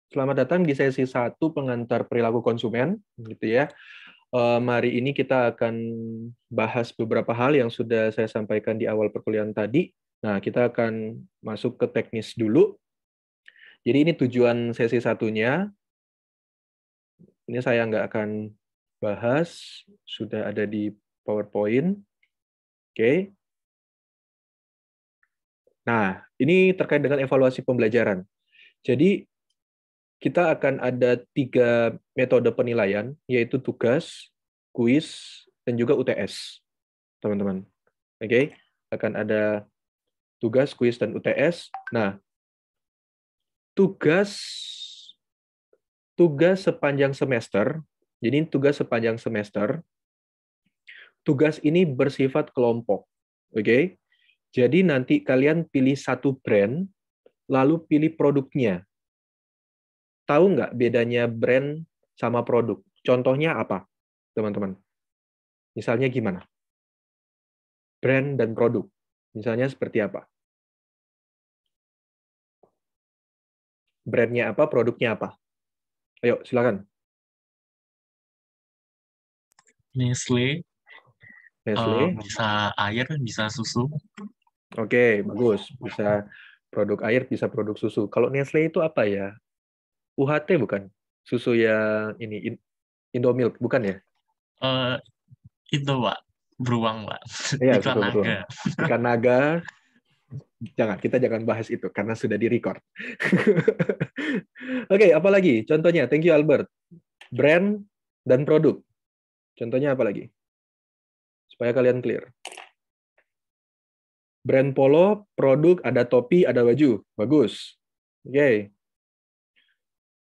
Selamat datang di sesi 1 pengantar perilaku konsumen, gitu ya. Mari ini kita akan bahas beberapa hal yang sudah saya sampaikan di awal perkuliahan tadi. Nah, kita akan masuk ke teknis dulu. Jadi ini tujuan sesi satunya. Ini saya nggak akan bahas, sudah ada di PowerPoint. Oke. Nah, ini terkait dengan evaluasi pembelajaran. Jadi, kita akan ada 3 metode penilaian, yaitu tugas, kuis, dan juga UTS, teman-teman. Oke, akan ada tugas, kuis, dan UTS. Nah, tugas sepanjang semester, jadi tugas sepanjang semester, tugas ini bersifat kelompok. Oke, jadi nanti kalian pilih satu brand, lalu pilih produknya. Tahu nggak bedanya brand sama produk? Contohnya apa, teman-teman? Misalnya gimana? Brand dan produk. Misalnya seperti apa? Brandnya apa, produknya apa? Ayo, silakan. Nestle, Nestle. bisa air, bisa susu. Oke, bagus. Bisa produk air, bisa produk susu. Kalau Nestle itu apa ya? UHT bukan? Susu yang ini, Indomilk, bukan ya? Eh, itu, Pak. Beruang, Pak. Iya, Iklan susu beruang. naga. Ikan naga, kita jangan bahas itu, karena sudah di-record. Oke, apalagi? Contohnya, thank you Albert. Brand dan produk. Contohnya apa lagi? Supaya kalian clear. Brand polo, produk, ada topi, ada baju. Bagus. Oke.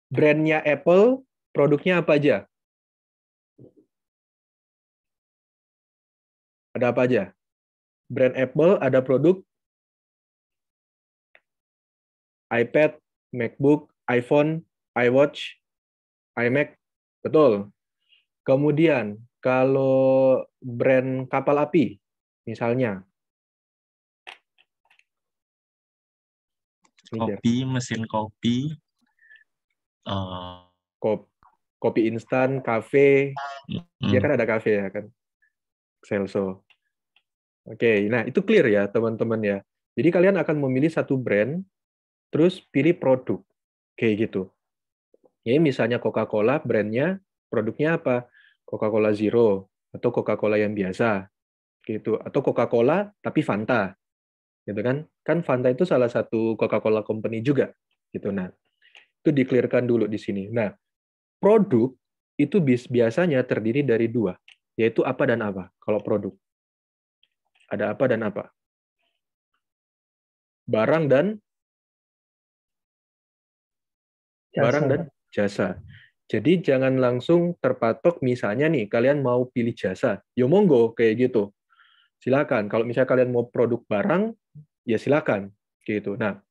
Brandnya Apple, produknya apa aja? Ada apa aja? Brand Apple ada produk iPad, MacBook, iPhone, iWatch, iMac. Betul. Kemudian, kalau brand kapal api, misalnya, Kopi, mesin kopi. eh, kopi instan, kafe, dia mm, kan ada kafe ya kan, Celso. Oke, nah itu clear ya teman-teman ya. Jadi kalian akan memilih satu brand, terus pilih produk, kayak gitu. Ya, misalnya Coca-Cola, brandnya, produknya apa? Coca-Cola Zero, atau Coca-Cola yang biasa, gitu. Atau Coca-Cola, tapi Fanta, gitu kan? Kan Fanta itu salah satu Coca-Cola company juga, gitu. Nah, itu di-clear-kan dulu di sini. Nah, produk itu biasanya terdiri dari 2, yaitu apa dan apa. Kalau produk, ada apa dan apa? Barang dan jasa. Jadi jangan langsung terpatok, misalnya nih, kalian mau pilih jasa. Ya monggo, kayak gitu. Silakan. Kalau misalnya kalian mau produk barang, ya silakan. Gitu. Nah,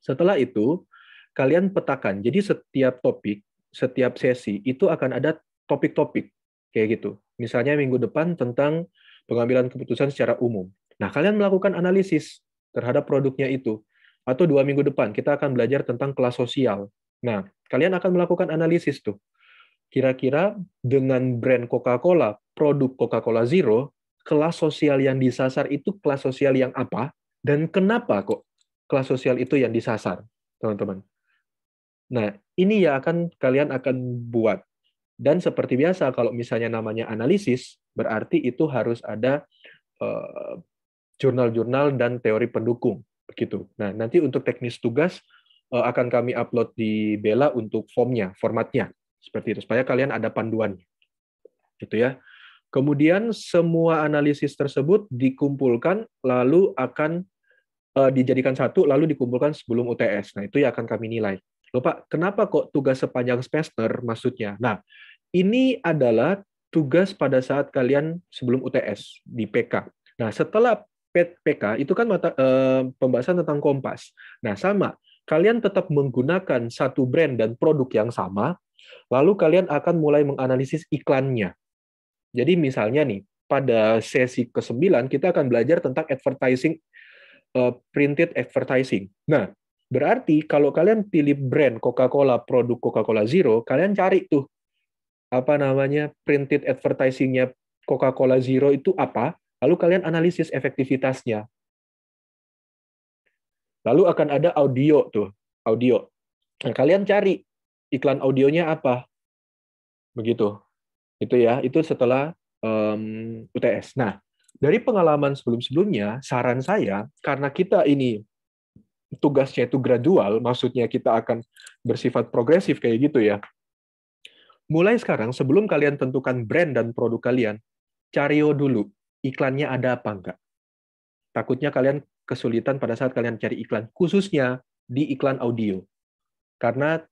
setelah itu, kalian petakan. Jadi setiap topik, setiap sesi, itu akan ada topik-topik. Kayak gitu. Misalnya minggu depan tentang pengambilan keputusan secara umum. Nah, kalian melakukan analisis terhadap produknya itu. Atau 2 minggu depan, kita akan belajar tentang kelas sosial. Nah, kalian akan melakukan analisis tuh. Kira-kira dengan brand Coca-Cola, produk Coca-Cola Zero, kelas sosial yang disasar itu kelas sosial yang apa, dan kenapa kok kelas sosial itu yang disasar, teman-teman. Nah, ini ya kalian akan buat. Dan seperti biasa, kalau misalnya namanya analisis, berarti itu harus ada eh, jurnal-jurnal dan teori pendukung. Begitu. Nah, nanti untuk teknis tugas akan kami upload di Bella untuk formatnya. Seperti itu, supaya kalian ada panduan. Gitu ya. Kemudian semua analisis tersebut dikumpulkan, lalu akan dijadikan satu, lalu dikumpulkan sebelum UTS. Nah, itu yang akan kami nilai. Loh Pak, kenapa kok tugas sepanjang semester maksudnya? Nah, ini adalah tugas pada saat kalian sebelum UTS di PK. Nah, setelah PK itu kan pembahasan tentang Kompas. Nah, sama. Kalian tetap menggunakan satu brand dan produk yang sama, lalu kalian akan mulai menganalisis iklannya. Jadi misalnya nih, pada sesi ke-9 kita akan belajar tentang advertising, printed advertising. Nah, Berarti kalau kalian pilih brand Coca-Cola, produk Coca-Cola Zero, kalian cari tuh apa namanya printed advertising-nya Coca-Cola Zero itu apa, lalu kalian analisis efektivitasnya. Lalu akan ada audio tuh, audio. Nah, kalian cari iklan audionya apa, begitu. Itu ya, itu setelah UTS. Nah, dari pengalaman sebelum-sebelumnya, saran saya, karena kita ini tugasnya itu gradual, maksudnya kita akan bersifat progresif kayak gitu ya. Mulai sekarang, sebelum kalian tentukan brand dan produk kalian, cario dulu iklannya ada apa enggak. Takutnya kalian kesulitan pada saat kalian cari iklan, khususnya di iklan audio. Karena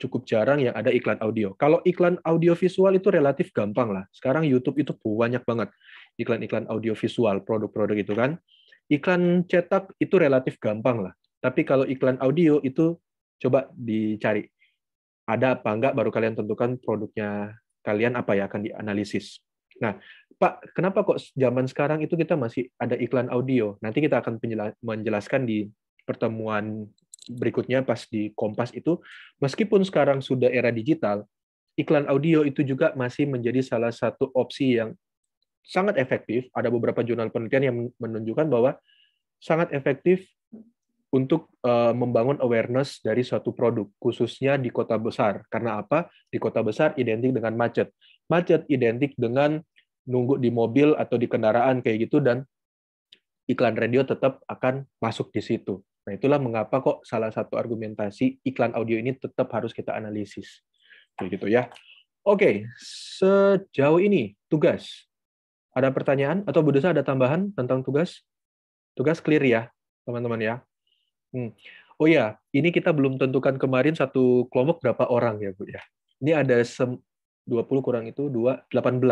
cukup jarang yang ada iklan audio. Kalau iklan audio visual itu relatif gampang lah. Sekarang YouTube itu banyak banget iklan-iklan audio visual, produk-produk itu kan. Iklan cetak itu relatif gampang lah. Tapi kalau iklan audio itu coba dicari. Ada apa enggak, baru kalian tentukan produknya kalian apa ya, akan dianalisis. Nah, Pak, kenapa kok zaman sekarang itu kita masih ada iklan audio? Nanti kita akan menjelaskan di pertemuan berikutnya pas di Kompas itu, meskipun sekarang sudah era digital, iklan audio itu juga masih menjadi salah satu opsi yang sangat efektif. Ada beberapa jurnal penelitian yang menunjukkan bahwa sangat efektif untuk membangun awareness dari suatu produk, khususnya di kota besar. Karena apa? Di kota besar identik dengan macet. Macet identik dengan nunggu di mobil atau di kendaraan kayak gitu, dan iklan radio tetap akan masuk di situ. Nah, itulah mengapa kok salah satu argumentasi iklan audio ini tetap harus kita analisis. Kayak gitu ya. Oke, sejauh ini tugas. Ada pertanyaan atau Bu Desa ada tambahan tentang tugas? Tugas clear ya, teman-teman ya. Oh ya, ini kita belum tentukan kemarin satu kelompok berapa orang ya, Bu ya. Ini ada 20 kurang itu 2, 18.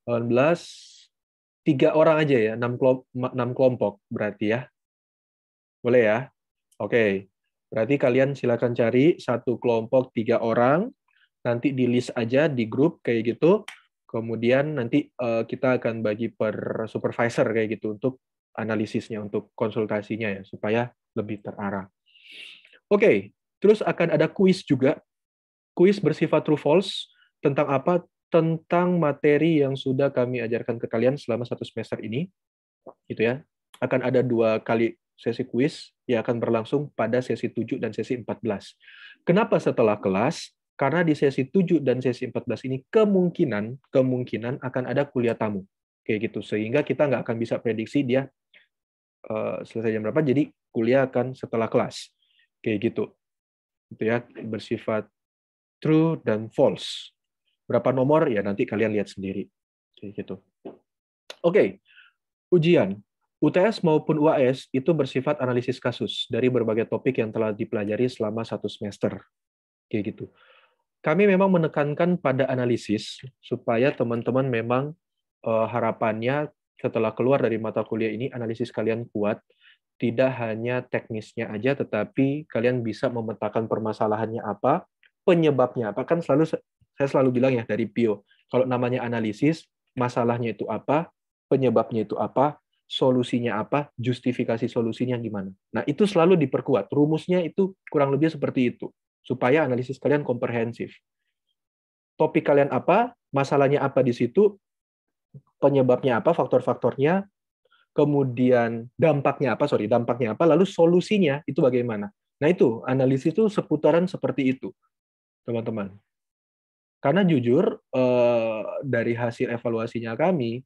18, 3 orang aja ya, 6 kelompok berarti ya. Boleh ya? Oke. Berarti kalian silakan cari satu kelompok 3 orang, nanti di list aja di grup kayak gitu. Kemudian nanti kita akan bagi per supervisor kayak gitu untuk analisisnya, untuk konsultasinya ya, supaya lebih terarah. Oke, terus akan ada kuis juga. Kuis bersifat true false tentang apa? Tentang materi yang sudah kami ajarkan ke kalian selama 1 semester ini. Gitu ya. Akan ada 2 kali sesi kuis yang akan berlangsung pada sesi 7 dan sesi 14. Kenapa setelah kelas? Karena di sesi 7 dan sesi 14 ini kemungkinan akan ada kuliah tamu. Kayak gitu. Sehingga kita nggak akan bisa prediksi dia selesai jam berapa, jadi kuliah akan setelah kelas. Kayak gitu. Itu ya, bersifat true dan false. Berapa nomor ya nanti kalian lihat sendiri. Kayak gitu. Oke. Ujian. UTS maupun UAS itu bersifat analisis kasus dari berbagai topik yang telah dipelajari selama 1 semester. Kayak gitu. Kami memang menekankan pada analisis supaya teman-teman memang harapannya setelah keluar dari mata kuliah ini analisis kalian kuat, tidak hanya teknisnya aja, tetapi kalian bisa memetakan permasalahannya apa, penyebabnya apa. Kan saya selalu bilang ya dari PIO, kalau namanya analisis, masalahnya itu apa, penyebabnya itu apa, solusinya apa, justifikasi solusinya gimana. Nah, itu selalu diperkuat. Rumusnya itu kurang lebih seperti itu, supaya analisis kalian komprehensif. Topik kalian apa, masalahnya apa di situ, penyebabnya apa, faktor-faktornya, kemudian dampaknya apa, lalu solusinya itu bagaimana. Nah, itu analisis itu seputaran seperti itu, teman-teman. Karena jujur dari hasil evaluasinya kami,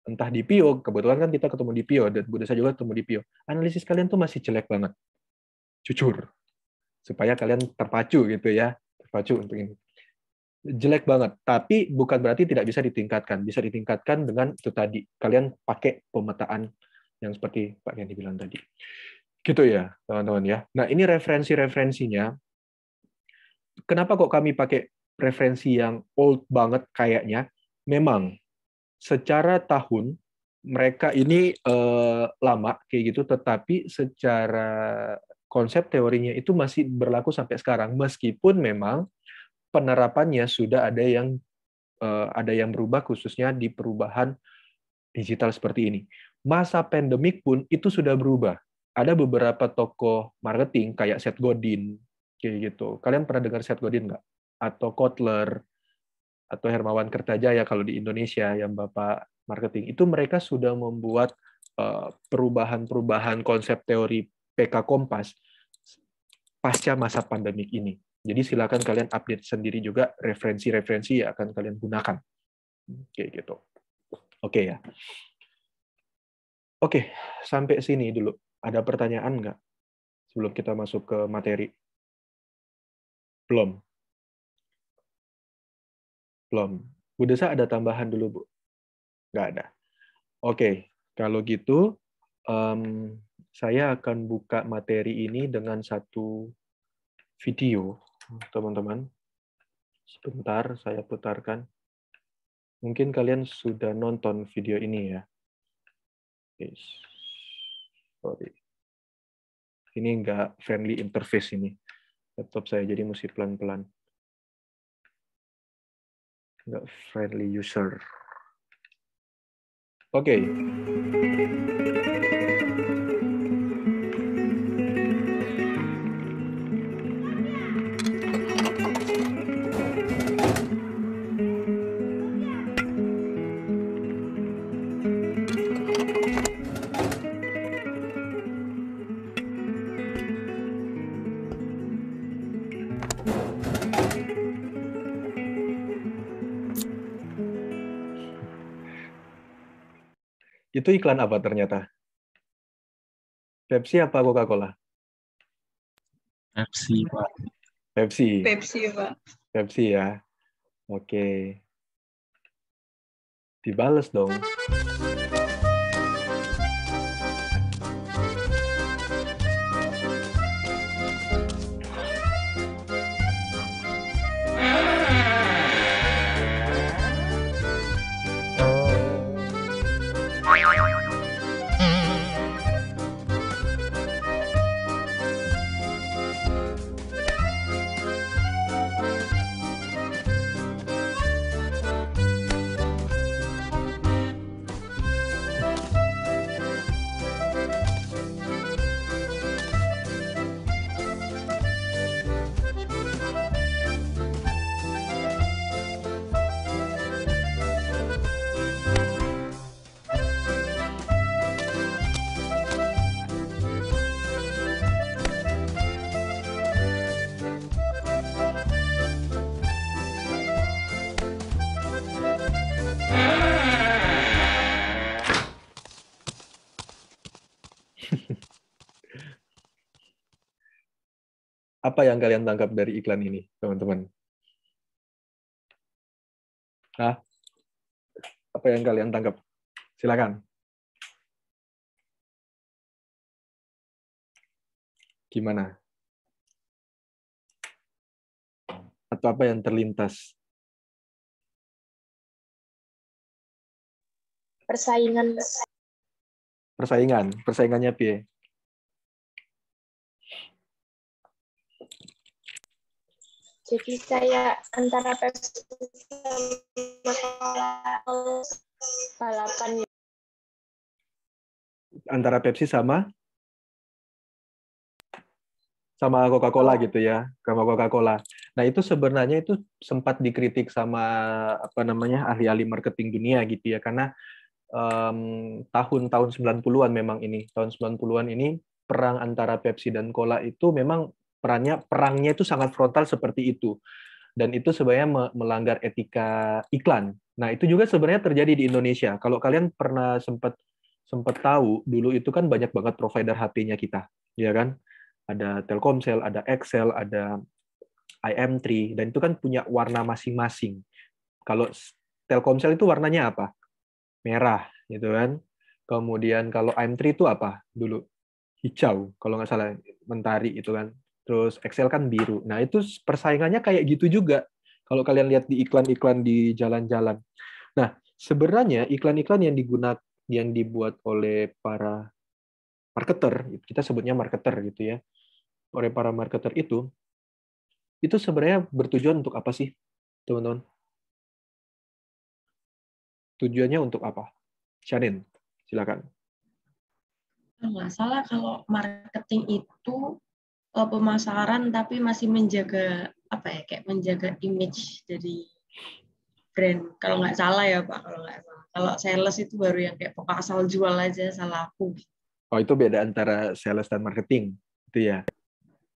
entah di PIO, kebetulan kan kita ketemu di PIO dan Bu Desa juga ketemu di PIO, analisis kalian tuh masih jelek banget. Jujur. Supaya kalian terpacu gitu ya, terpacu untuk ini. Jelek banget, tapi bukan berarti tidak bisa ditingkatkan. Bisa ditingkatkan dengan itu tadi, kalian pakai pemetaan yang seperti Pak Yanni bilang tadi. Gitu ya, teman-teman ya. Nah, ini referensi-referensinya. Kenapa kok kami pakai referensi yang old banget kayaknya? Memang secara tahun mereka ini lama kayak gitu, tetapi secara konsep teorinya itu masih berlaku sampai sekarang, meskipun memang penerapannya sudah ada yang berubah, khususnya di perubahan digital seperti ini. Masa pandemik pun itu sudah berubah. ada beberapa tokoh marketing kayak Seth Godin, kayak gitu. Kalian pernah dengar Seth Godin nggak? Atau Kotler, atau Hermawan Kertajaya kalau di Indonesia yang Bapak marketing. Itu mereka sudah membuat perubahan-perubahan konsep teori PK Kompas pasca masa pandemik ini. Jadi silakan kalian update sendiri juga referensi-referensi yang akan kalian gunakan. Kayak gitu. Oke ya. Oke, sampai sini dulu. Ada pertanyaan nggak sebelum kita masuk ke materi? Belum. Belum. Bu Desa ada tambahan dulu, Bu? Nggak ada. Oke, kalau gitu, saya akan buka materi ini dengan satu video, teman-teman. Sebentar, saya putarkan. Mungkin kalian sudah nonton video ini ya. Yes. Sorry. Ini nggak friendly interface ini. Laptop saya jadi mesti pelan-pelan. Nggak friendly user. Oke. Itu iklan apa ternyata? Pepsi apa Coca-Cola? Pepsi, Pak. Pepsi. Pepsi, Pak. Pepsi ya. Oke. Dibales dong. Apa yang kalian tangkap dari iklan ini, teman-teman? Hah? Apa yang kalian tangkap? Silakan. Gimana? Atau apa yang terlintas? Persaingan. Persaingannya piye? Jadi kayak antara Pepsi sama balapan. Antara Pepsi sama Coca-Cola gitu ya, sama Coca-Cola. Nah, itu sebenarnya itu sempat dikritik sama ahli-ahli marketing dunia gitu ya, karena tahun-tahun 90-an memang ini, tahun 90-an ini perang antara Pepsi dan Cola itu memang perangnya itu sangat frontal seperti itu. Dan itu sebenarnya melanggar etika iklan. Nah, itu juga sebenarnya terjadi di Indonesia. Kalau kalian pernah sempat tahu, dulu itu kan banyak banget provider HP-nya kita, ya kan? Ada Telkomsel, ada XL, ada IM3, dan itu kan punya warna masing-masing. Kalau Telkomsel itu warnanya apa? Merah, gitu kan. Kemudian kalau IM3 itu apa dulu? Hijau, kalau nggak salah, mentari itu kan. Terus Excel kan biru. Nah, itu persaingannya kayak gitu juga. Kalau kalian lihat di iklan-iklan di jalan-jalan. Nah, sebenarnya iklan-iklan yang dibuat oleh para marketer, kita sebutnya marketer gitu ya. Oleh para marketer itu sebenarnya bertujuan untuk apa sih, teman-teman? Tujuannya untuk apa? Shanin, silakan. Kalau nggak salah kalau marketing itu pemasaran tapi masih menjaga apa ya, kayak menjaga image dari brand. Kalau nggak salah ya Pak, kalau nggak salah. Kalau sales itu baru yang kayak pokok asal jual aja, salah aku. Oh, itu beda antara sales dan marketing, itu ya.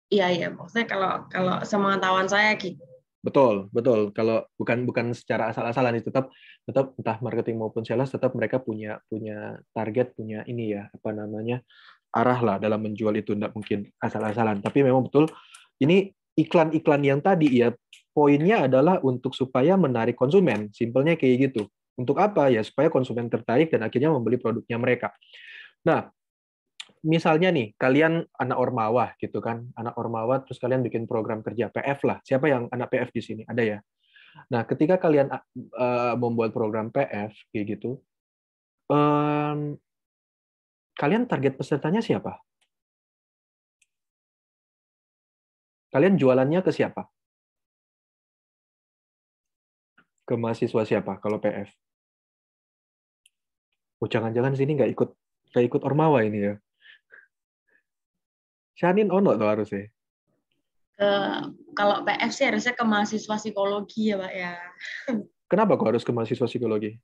Iya iya, maksudnya kalau kalau sepengetahuan saya gitu. Betul, betul. Kalau bukan secara asal-asalan, itu tetap tetap entah marketing maupun sales, tetap mereka punya punya target, punya ini ya, apa namanya, arah lah dalam menjual itu, enggak mungkin asal-asalan. Tapi memang betul ini iklan-iklan yang tadi ya, poinnya adalah untuk supaya menarik konsumen. Simpelnya kayak gitu. Untuk apa ya? Supaya konsumen tertarik dan akhirnya membeli produknya mereka. Nah, misalnya nih, kalian anak ormawa gitu kan, anak ormawa terus kalian bikin program kerja PF lah. Siapa yang anak PF di sini? Ada ya? Nah, ketika kalian membuat program PF kayak gitu, kalian target pesertanya siapa? Kalian jualannya ke siapa? Ke mahasiswa siapa kalau PF? Oh, jangan-jangan sini nggak ikut ormawa ini ya? Shanin ono tuh harusnya. Ke, kalau PF sih harusnya ke mahasiswa psikologi ya Pak ya. Kenapa kok harus ke mahasiswa psikologi?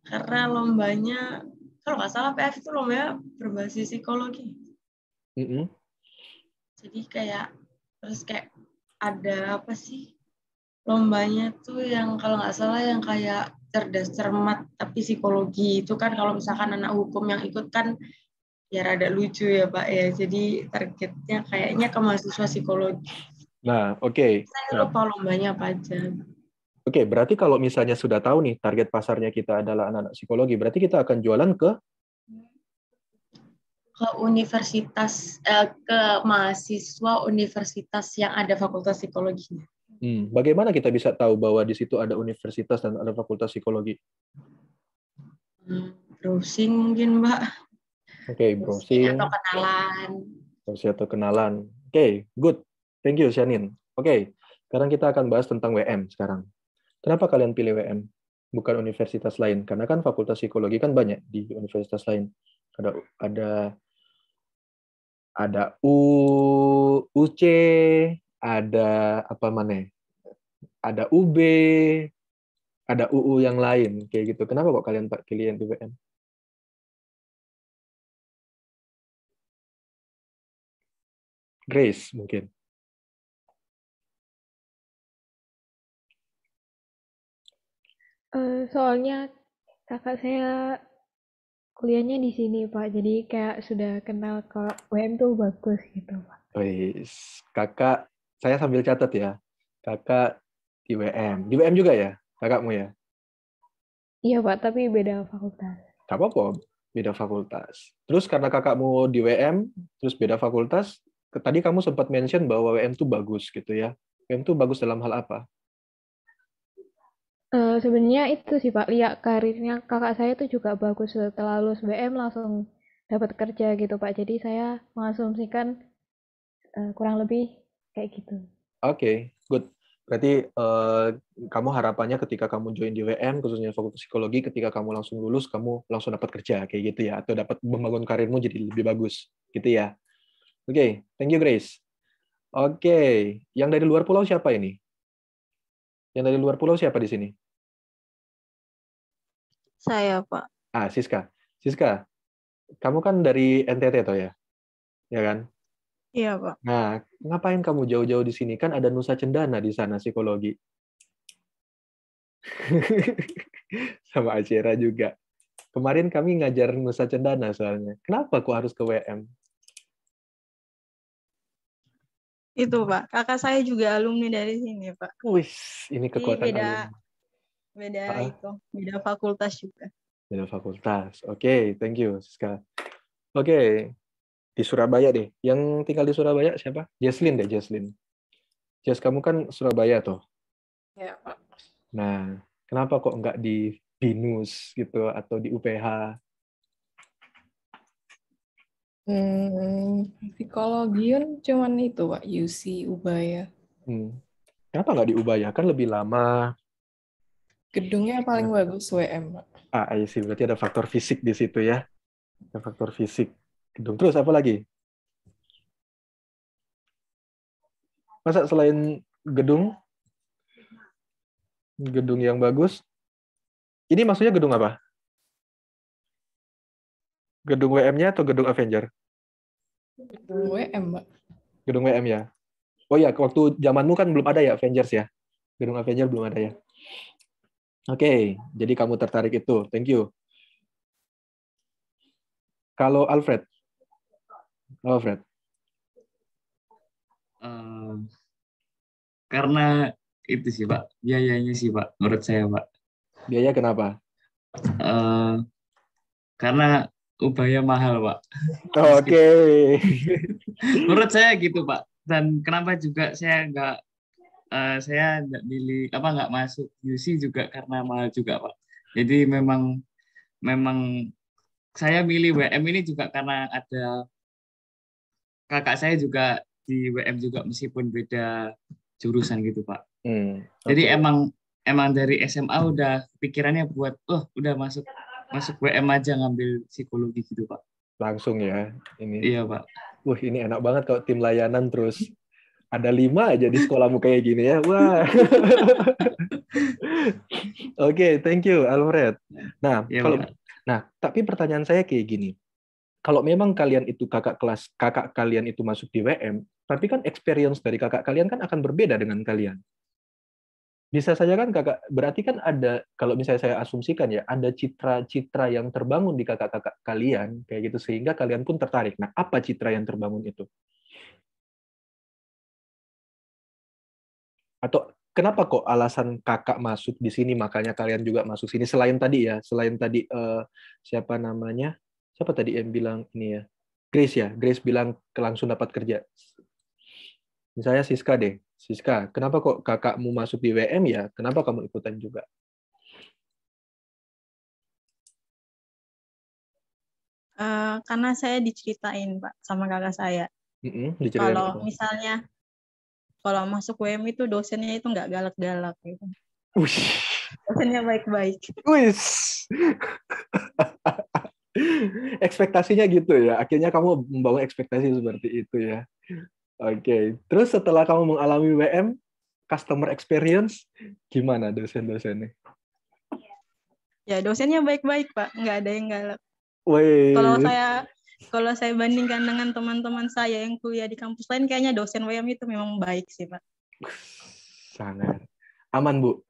Karena lombanya, kalau nggak salah PF itu lombanya berbasis psikologi. Mm-mm. Jadi kayak, terus kayak ada apa sih, lombanya tuh yang kalau nggak salah yang kayak cerdas cermat tapi psikologi itu kan, kalau misalkan anak hukum yang ikut kan ya rada lucu ya Pak ya. Jadi targetnya kayaknya ke mahasiswa psikologi. Nah, oke. Saya Nah, lupa lombanya apa aja. oke, berarti kalau misalnya sudah tahu nih target pasarnya kita adalah anak-anak psikologi, berarti kita akan jualan ke Ke universitas, ke mahasiswa universitas yang ada fakultas psikologinya. Bagaimana kita bisa tahu bahwa di situ ada universitas dan ada fakultas psikologi? Browsing mungkin Mbak. Oke, browsing. Atau kenalan. Browsing atau kenalan. Oke, good. Thank you, Shanin. Oke, sekarang kita akan bahas tentang WM sekarang. Kenapa kalian pilih WM? Bukan universitas lain? Karena kan fakultas psikologi kan banyak di universitas lain. Ada ada UC, ada apa mana? Ada UB, ada UU yang lain kayak gitu. Kenapa kok kalian pilih yang di WM? Grace mungkin. Soalnya kakak saya kuliahnya di sini, Pak. Jadi kayak sudah kenal kalau WM tuh bagus gitu, Pak. Wis, kakak, saya sambil catat ya. Kakak di WM. Di WM juga ya, kakakmu ya? Iya, Pak, tapi beda fakultas. Gak apa-apa, beda fakultas. Terus karena kakakmu di WM, terus beda fakultas, tadi kamu sempat mention bahwa WM tuh bagus gitu ya. WM tuh bagus dalam hal apa? Sebenarnya itu sih, Pak. Lihat karirnya kakak saya tuh juga bagus. Setelah lulus WM langsung dapat kerja gitu, Pak. Jadi saya mengasumsikan kurang lebih kayak gitu. Oke, good. Berarti kamu harapannya ketika kamu join di WM, khususnya fakultas psikologi, ketika kamu langsung lulus, kamu langsung dapat kerja, kayak gitu ya, atau dapat membangun karirmu jadi lebih bagus, gitu ya. Oke, thank you Grace. Oke, yang dari luar pulau siapa ini? Yang dari luar pulau siapa di sini? Saya, Pak. Siska. Siska, kamu kan dari NTT toh ya? Ya kan? Iya, Pak. Nah, ngapain kamu jauh-jauh di sini? Kan ada Nusa Cendana di sana, psikologi. Sama Acera juga. Kemarin kami ngajar Nusa Cendana soalnya. Kenapa kok harus ke WM? Itu, Pak. Kakak saya juga alumni dari sini, Pak. Wih, ini Jadi kekuatan beda itu, beda fakultas juga. Beda fakultas. Oke, thank you, Siska. Oke, di Surabaya deh. Yang tinggal di Surabaya siapa? Jesslyn deh, Jesslyn. Jess, kamu kan Surabaya tuh. Ya, Pak. Nah, kenapa kok nggak di BINUS gitu atau di UPH? Psikologi kan cuman itu, Pak, UC, Ubaya. Kenapa nggak di Ubaya? Kan lebih lama. Gedungnya paling bagus WM, Pak. I see. Berarti ada faktor fisik di situ ya. Ada faktor fisik. Gedung terus apa lagi? Masa selain gedung yang bagus, ini maksudnya gedung apa? Gedung WM-nya atau gedung Avenger? WM, Mbak. Gedung WM ya. Oh ya, waktu zamanmu kan belum ada ya Avengers ya. Gedung Avenger belum ada ya. Oke, jadi kamu tertarik itu. Thank you. Kalau Alfred. Karena itu sih Pak, biayanya sih Pak, menurut saya Pak. Biaya kenapa? Eh, karena ubaya mahal Pak. Oke. Menurut saya gitu Pak. Dan kenapa juga saya nggak milih nggak masuk UC juga karena mahal juga Pak. Jadi memang saya milih WM ini juga karena ada kakak saya juga di WM juga meskipun beda jurusan gitu Pak. Jadi Okay. emang dari SMA udah pikirannya buat udah masuk WM aja ngambil psikologi gitu Pak. Langsung ya ini. Iya Pak. Wah, ini enak banget kalau tim layanan terus ada 5 aja di sekolahmu kayak gini ya. Wah. Oke, thank you Alfred. Nah, Iya, kalau Pak. Tapi pertanyaan saya kayak gini. Kalau memang kalian itu kakak kalian itu masuk di WM, tapi kan experience dari kakak kalian kan akan berbeda dengan kalian. Bisa saja kan kakak, berarti kan ada, kalau misalnya saya asumsikan ya, ada citra-citra yang terbangun di kakak-kakak kalian, kayak gitu, sehingga kalian pun tertarik. Nah, apa citra yang terbangun itu? Atau kenapa kok alasan kakak masuk di sini, makanya kalian juga masuk sini, selain tadi siapa namanya? Siapa tadi yang bilang ini ya? Grace ya, Grace bilang langsung dapat kerja. Misalnya Siska deh. Siska, kenapa kok kakakmu masuk di WM ya? Kenapa kamu ikutan juga? Karena saya diceritain, Pak, sama kakak saya. Diceritain Kalau apa? misalnya kalau masuk WM itu dosennya itu nggak galak-galak gitu. Dosennya baik-baik. Ekspektasinya gitu ya. Akhirnya kamu membangun ekspektasi seperti itu ya. Oke. Terus setelah kamu mengalami WM, customer experience, gimana dosen-dosennya? Ya, dosennya baik-baik, Pak. Nggak ada yang galak. Wih. Kalau saya bandingkan dengan teman-teman saya yang kuliah di kampus lain, kayaknya dosen WM itu memang baik sih, Pak. Sangat. Aman, Bu.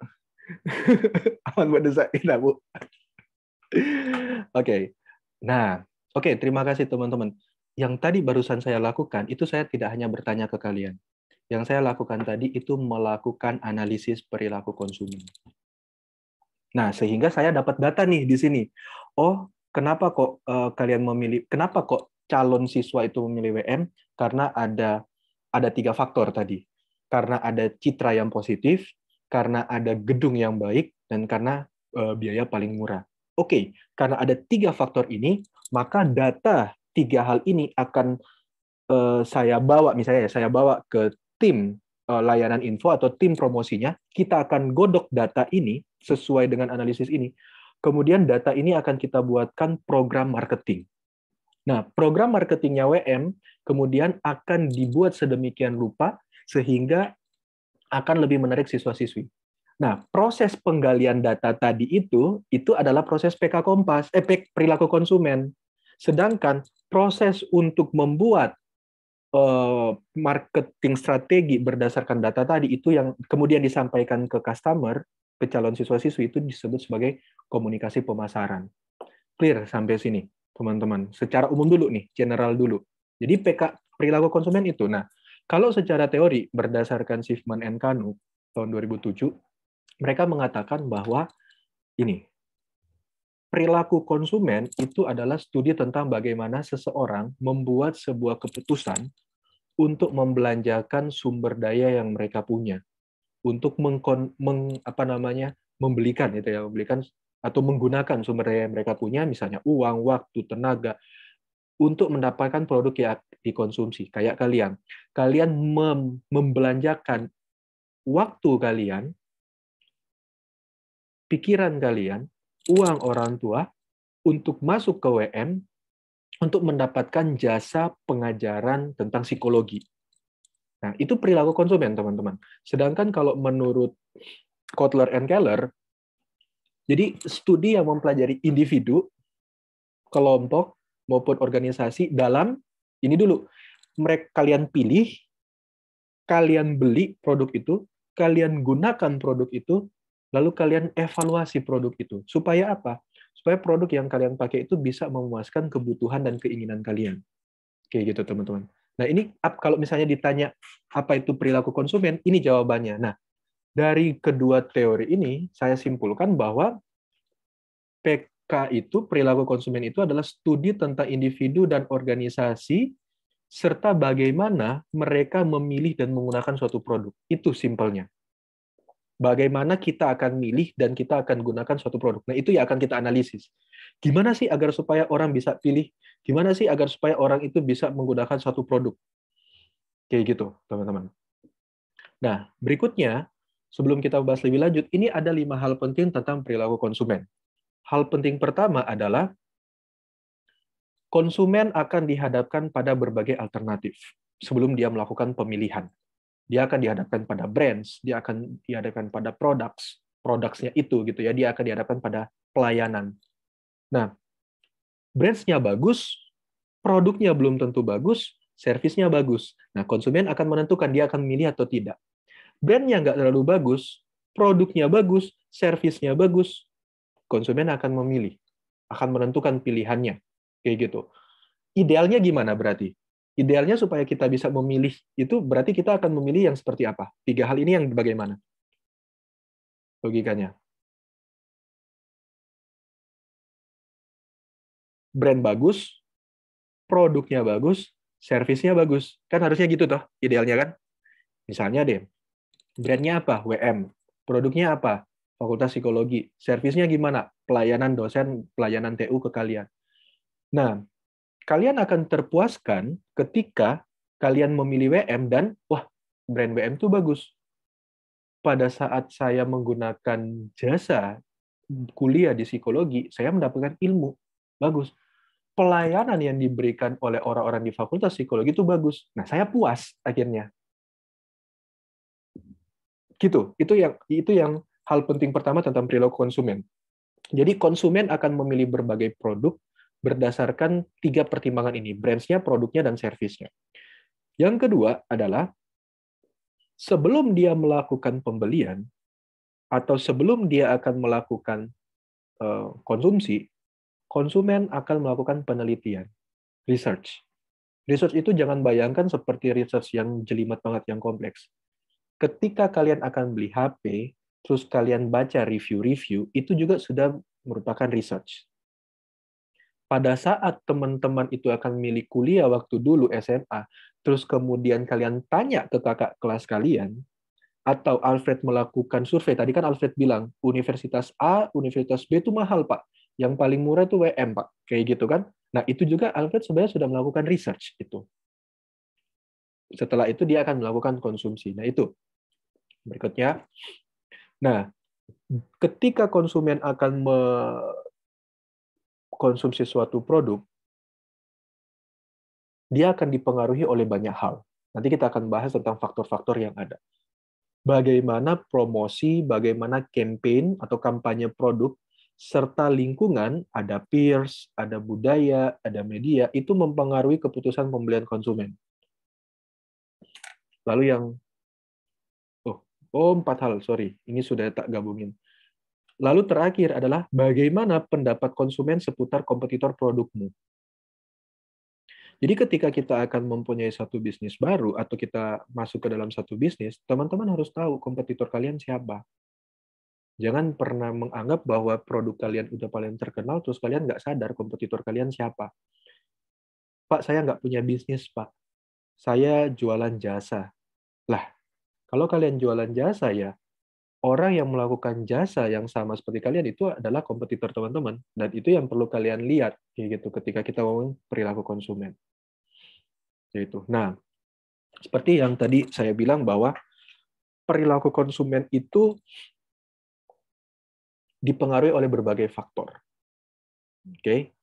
Aman buat desain, Bu. Oke. Nah, oke, terima kasih teman-teman. Yang tadi barusan saya lakukan, itu saya tidak hanya bertanya ke kalian. Yang saya lakukan tadi itu melakukan analisis perilaku konsumen. Nah, sehingga saya dapat data nih di sini. Oh, kenapa kok kenapa kok calon siswa itu memilih WM? Karena ada 3 faktor tadi. Karena ada citra yang positif, karena ada gedung yang baik, dan karena biaya paling murah. Oke, karena ada 3 faktor ini, maka data 3 hal ini akan saya bawa ke tim layanan info atau tim promosinya. Kita akan godok data ini sesuai dengan analisis ini. Kemudian data ini akan kita buatkan program marketing. Nah, program marketingnya WM kemudian akan dibuat sedemikian rupa sehingga akan lebih menarik siswa-siswi. Nah, proses penggalian data tadi itu adalah proses PK Kompas, perilaku konsumen. Sedangkan proses untuk membuat marketing strategi berdasarkan data tadi itu yang kemudian disampaikan ke customer, ke calon siswa-siswi, itu disebut sebagai komunikasi pemasaran. Clear sampai sini, teman-teman. Secara umum dulu nih, general dulu. Jadi perilaku konsumen itu. Nah, kalau secara teori berdasarkan Schiffman and Kanu tahun 2007, mereka mengatakan bahwa ini perilaku konsumen itu adalah studi tentang bagaimana seseorang membuat sebuah keputusan untuk membelanjakan sumber daya yang mereka punya, untuk membelikan atau menggunakan sumber daya yang mereka punya, misalnya uang, waktu, tenaga, untuk mendapatkan produk yang dikonsumsi. Kayak kalian membelanjakan waktu kalian, pikiran kalian, uang orang tua untuk masuk ke WM untuk mendapatkan jasa pengajaran tentang psikologi. Nah, itu perilaku konsumen, teman-teman. Sedangkan kalau menurut Kotler and Keller, jadi studi yang mempelajari individu, kelompok, maupun organisasi dalam, ini dulu, kalian pilih, kalian beli produk itu, kalian gunakan produk itu, lalu kalian evaluasi produk itu. Supaya apa? Supaya produk yang kalian pakai itu bisa memuaskan kebutuhan dan keinginan kalian. Kayak gitu, teman-teman. Nah, ini kalau misalnya ditanya apa itu perilaku konsumen, ini jawabannya. Nah, dari kedua teori ini, saya simpulkan bahwa PK itu, perilaku konsumen itu adalah studi tentang individu dan organisasi, serta bagaimana mereka memilih dan menggunakan suatu produk. Itu simpelnya. Bagaimana kita akan milih dan kita akan gunakan suatu produk. Nah, itu yang akan kita analisis. Gimana sih agar supaya orang bisa pilih? Gimana sih agar supaya orang itu bisa menggunakan suatu produk? Kayak gitu, teman-teman. Nah, berikutnya, sebelum kita bahas lebih lanjut, ini ada 5 hal penting tentang perilaku konsumen. Hal penting pertama adalah konsumen akan dihadapkan pada berbagai alternatif sebelum dia melakukan pemilihan. Dia akan dihadapkan pada brands, dia akan dihadapkan pada produknya itu gitu ya, dia akan dihadapkan pada pelayanan. Nah, brands-nya bagus, produknya belum tentu bagus, servisnya bagus. Nah, konsumen akan menentukan dia akan milih atau tidak. Brand-nya nggak terlalu bagus, produknya bagus, servisnya bagus, konsumen akan memilih, akan menentukan pilihannya. Kayak gitu. Idealnya gimana berarti? Idealnya supaya kita bisa memilih itu berarti kita akan memilih yang seperti apa? 3 hal ini yang bagaimana? Logikanya. Brand bagus, produknya bagus, servisnya bagus. Kan harusnya gitu toh, idealnya kan? Misalnya deh, brandnya apa? WM. Produknya apa? Fakultas Psikologi. Servisnya gimana? Pelayanan dosen, pelayanan TU ke kalian. Nah, kalian akan terpuaskan ketika kalian memilih WM dan, wah, brand WM itu bagus. Pada saat saya menggunakan jasa kuliah di psikologi, saya mendapatkan ilmu. Bagus. Pelayanan yang diberikan oleh orang-orang di Fakultas Psikologi itu bagus. Nah, saya puas akhirnya. Gitu. Itu yang hal penting pertama tentang perilaku konsumen. Jadi konsumen akan memilih berbagai produk berdasarkan 3 pertimbangan ini, brands-nya, produknya, dan servisnya. Yang kedua adalah sebelum dia melakukan pembelian atau sebelum dia akan melakukan konsumsi, konsumen akan melakukan penelitian, research. Research itu jangan bayangkan seperti research yang jelimet banget, yang kompleks. Ketika kalian akan beli HP, terus kalian baca review-review, itu juga sudah merupakan research. Pada saat teman-teman itu akan milih kuliah waktu dulu SMA, terus kemudian kalian tanya ke kakak kelas kalian, atau Alfred melakukan survei, tadi kan Alfred bilang, Universitas A, Universitas B itu mahal, Pak. Yang paling murah itu WM, Pak. Kayak gitu kan. Nah, itu juga Alfred sebenarnya sudah melakukan research itu. Setelah itu dia akan melakukan konsumsi. Nah, itu. Berikutnya. Nah, ketika konsumen akan mengkonsumsi suatu produk, dia akan dipengaruhi oleh banyak hal. Nanti kita akan bahas tentang faktor-faktor yang ada. Bagaimana promosi, bagaimana campaign atau kampanye produk, serta lingkungan, ada peers, ada budaya, ada media, itu mempengaruhi keputusan pembelian konsumen. Lalu yang, 4 hal, sorry, ini sudah tak gabungin. Lalu terakhir adalah bagaimana pendapat konsumen seputar kompetitor produkmu. Jadi ketika kita akan mempunyai satu bisnis baru atau kita masuk ke dalam satu bisnis, teman-teman harus tahu kompetitor kalian siapa. Jangan pernah menganggap bahwa produk kalian udah paling terkenal, terus kalian nggak sadar kompetitor kalian siapa. Pak, saya nggak punya bisnis, Pak. Saya jualan jasa. Lah, kalau kalian jualan jasa ya, orang yang melakukan jasa yang sama seperti kalian itu adalah kompetitor teman-teman. Dan itu yang perlu kalian lihat kayak gitu ketika kita ngomong perilaku konsumen. Yaitu. Nah, seperti yang tadi saya bilang bahwa perilaku konsumen itu dipengaruhi oleh berbagai faktor. Oke.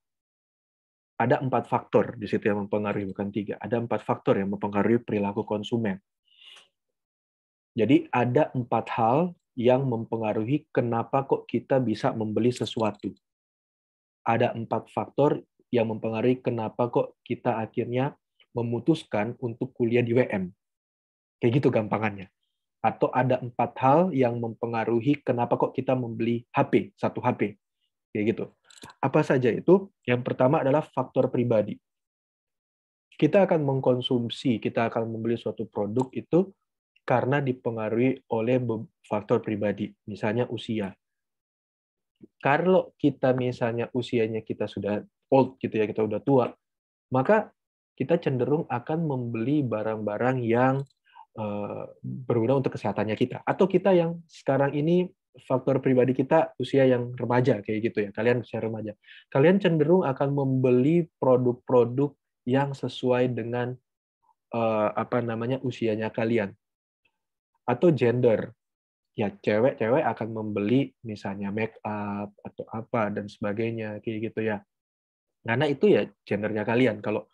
ada 4 faktor di situ yang mempengaruhi, bukan 3. Ada 4 faktor yang mempengaruhi perilaku konsumen. Jadi ada 4 hal yang mempengaruhi kenapa kok kita bisa membeli sesuatu. Ada 4 faktor yang mempengaruhi kenapa kok kita akhirnya memutuskan untuk kuliah di WM. Kayak gitu gampangannya. Atau ada 4 hal yang mempengaruhi kenapa kok kita membeli HP, satu HP. Kayak gitu. Apa saja itu? Yang pertama adalah faktor pribadi. Kita akan mengkonsumsi, kita akan membeli suatu produk itu karena dipengaruhi oleh faktor pribadi, misalnya usia. Kalau kita misalnya usianya kita sudah old gitu ya, kita udah tua, maka kita cenderung akan membeli barang-barang yang berguna untuk kesehatannya kita. Atau kita yang sekarang ini faktor pribadi kita usia yang remaja kayak gitu ya. Kalian usia remaja. Kalian cenderung akan membeli produk-produk yang sesuai dengan usianya kalian. Atau gender. Ya, cewek-cewek akan membeli misalnya make up atau apa dan sebagainya kayak gitu ya. Karena itu ya gendernya kalian. Kalau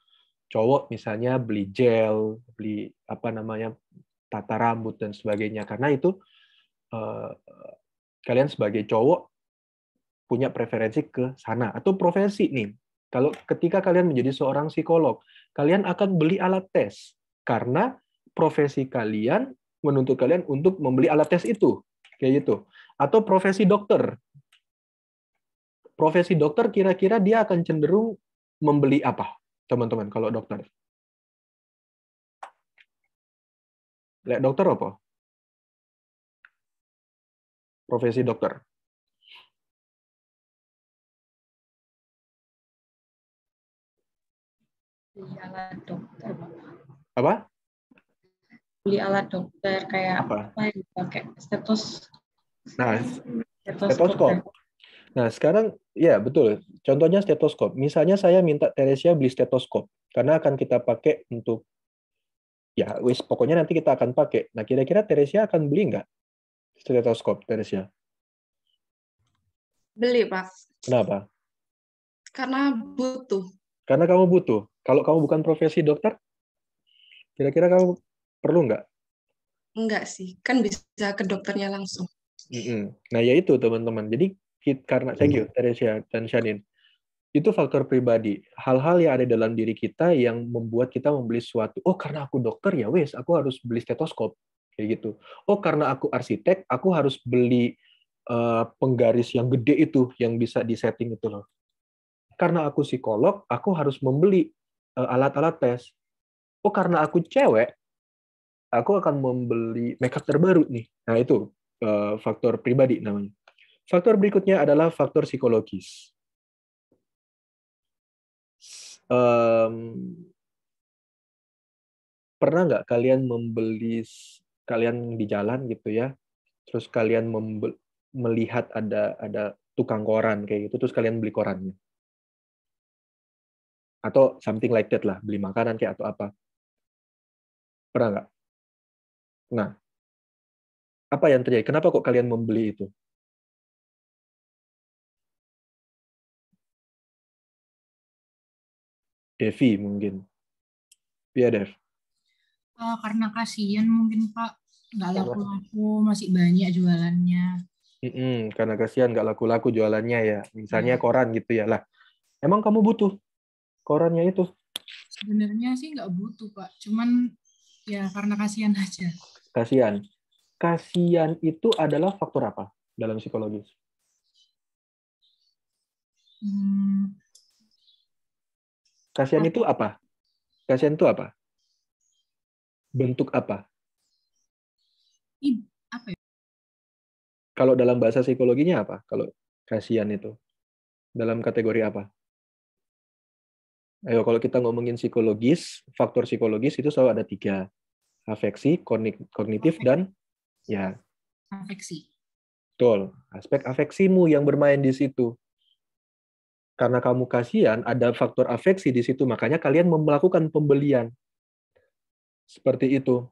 cowok misalnya beli gel, beli tata rambut dan sebagainya. Karena itu kalian sebagai cowok punya preferensi ke sana. Atau profesi nih. Kalau ketika kalian menjadi seorang psikolog, kalian akan beli alat tes karena profesi kalian menuntut kalian untuk membeli alat tes itu, kayak gitu. Atau profesi dokter. Profesi dokter kira-kira dia akan cenderung membeli apa, teman-teman, kalau dokter? Lihat dokter apa? Profesi dokter. Beli alat dokter. Apa? Beli alat dokter kayak apa yang dipakai stetoskop. Nah, stetoskop. Nah, sekarang ya betul. Contohnya stetoskop. Misalnya saya minta Teresia beli stetoskop karena akan kita pakai untuk ya wis pokoknya nanti kita akan pakai. Nah, kira-kira Teresia akan beli nggak stetoskop, Teresia? Beli, Pak. Kenapa? Karena butuh. Karena kamu butuh. Kalau kamu bukan profesi dokter, kira-kira kamu perlu nggak? Enggak sih, kan bisa ke dokternya langsung. Nah, ya itu teman-teman. Jadi karena thank you Teresia dan Shanin. Itu faktor pribadi. Hal-hal yang ada dalam diri kita yang membuat kita membeli sesuatu. Oh, karena aku dokter ya wes, aku harus beli stetoskop. Kayak gitu. Oh, karena aku arsitek, aku harus beli penggaris yang gede itu yang bisa disetting itu loh. Karena aku psikolog, aku harus membeli alat-alat tes. Oh, karena aku cewek, aku akan membeli makeup terbaru nih. Nah, itu faktor pribadi namanya. Faktor berikutnya adalah faktor psikologis. Pernah nggak kalian kalian di jalan gitu ya, terus kalian melihat ada tukang koran kayak gitu, terus kalian beli korannya? Atau something like that lah, beli makanan kayak atau apa? Pernah nggak? Nah, apa yang terjadi? Kenapa kok kalian membeli itu? Devi mungkin. Iya, Dev. Karena kasihan mungkin, Pak. Nggak laku-laku, masih banyak jualannya. Karena kasihan nggak laku-laku jualannya ya. Misalnya koran gitu ya. Lah, emang kamu butuh korannya itu? Sebenarnya sih nggak butuh, Pak. Cuman ya karena kasihan aja. Kasihan. Kasihan itu adalah faktor apa dalam psikologis? Kasihan itu apa? Kasihan itu apa? Bentuk apa? Apa ya? Kalau dalam bahasa psikologinya apa? Kalau kasihan itu dalam kategori apa? Ayo, kalau kita ngomongin psikologis, faktor psikologis itu selalu ada 3. Afeksi, kognitif, dan ya. Afeksi. Betul. Aspek afeksimu yang bermain di situ. Karena kamu kasihan, ada faktor afeksi di situ, makanya kalian melakukan pembelian. Seperti itu.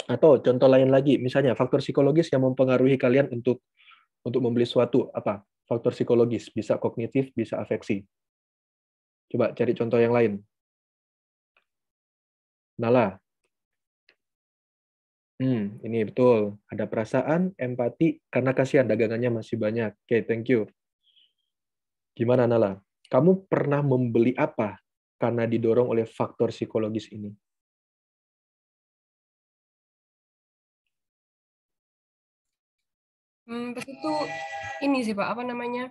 Atau contoh lain lagi, misalnya faktor psikologis yang mempengaruhi kalian untuk membeli sesuatu, apa? Faktor psikologis, bisa kognitif, bisa afeksi. Coba cari contoh yang lain. Nala. Ini betul. Ada perasaan, empati, karena kasihan dagangannya masih banyak. Oke, thank you. Gimana, Nala? Kamu pernah membeli apa karena didorong oleh faktor psikologis ini? Pas itu ini sih Pak, apa namanya?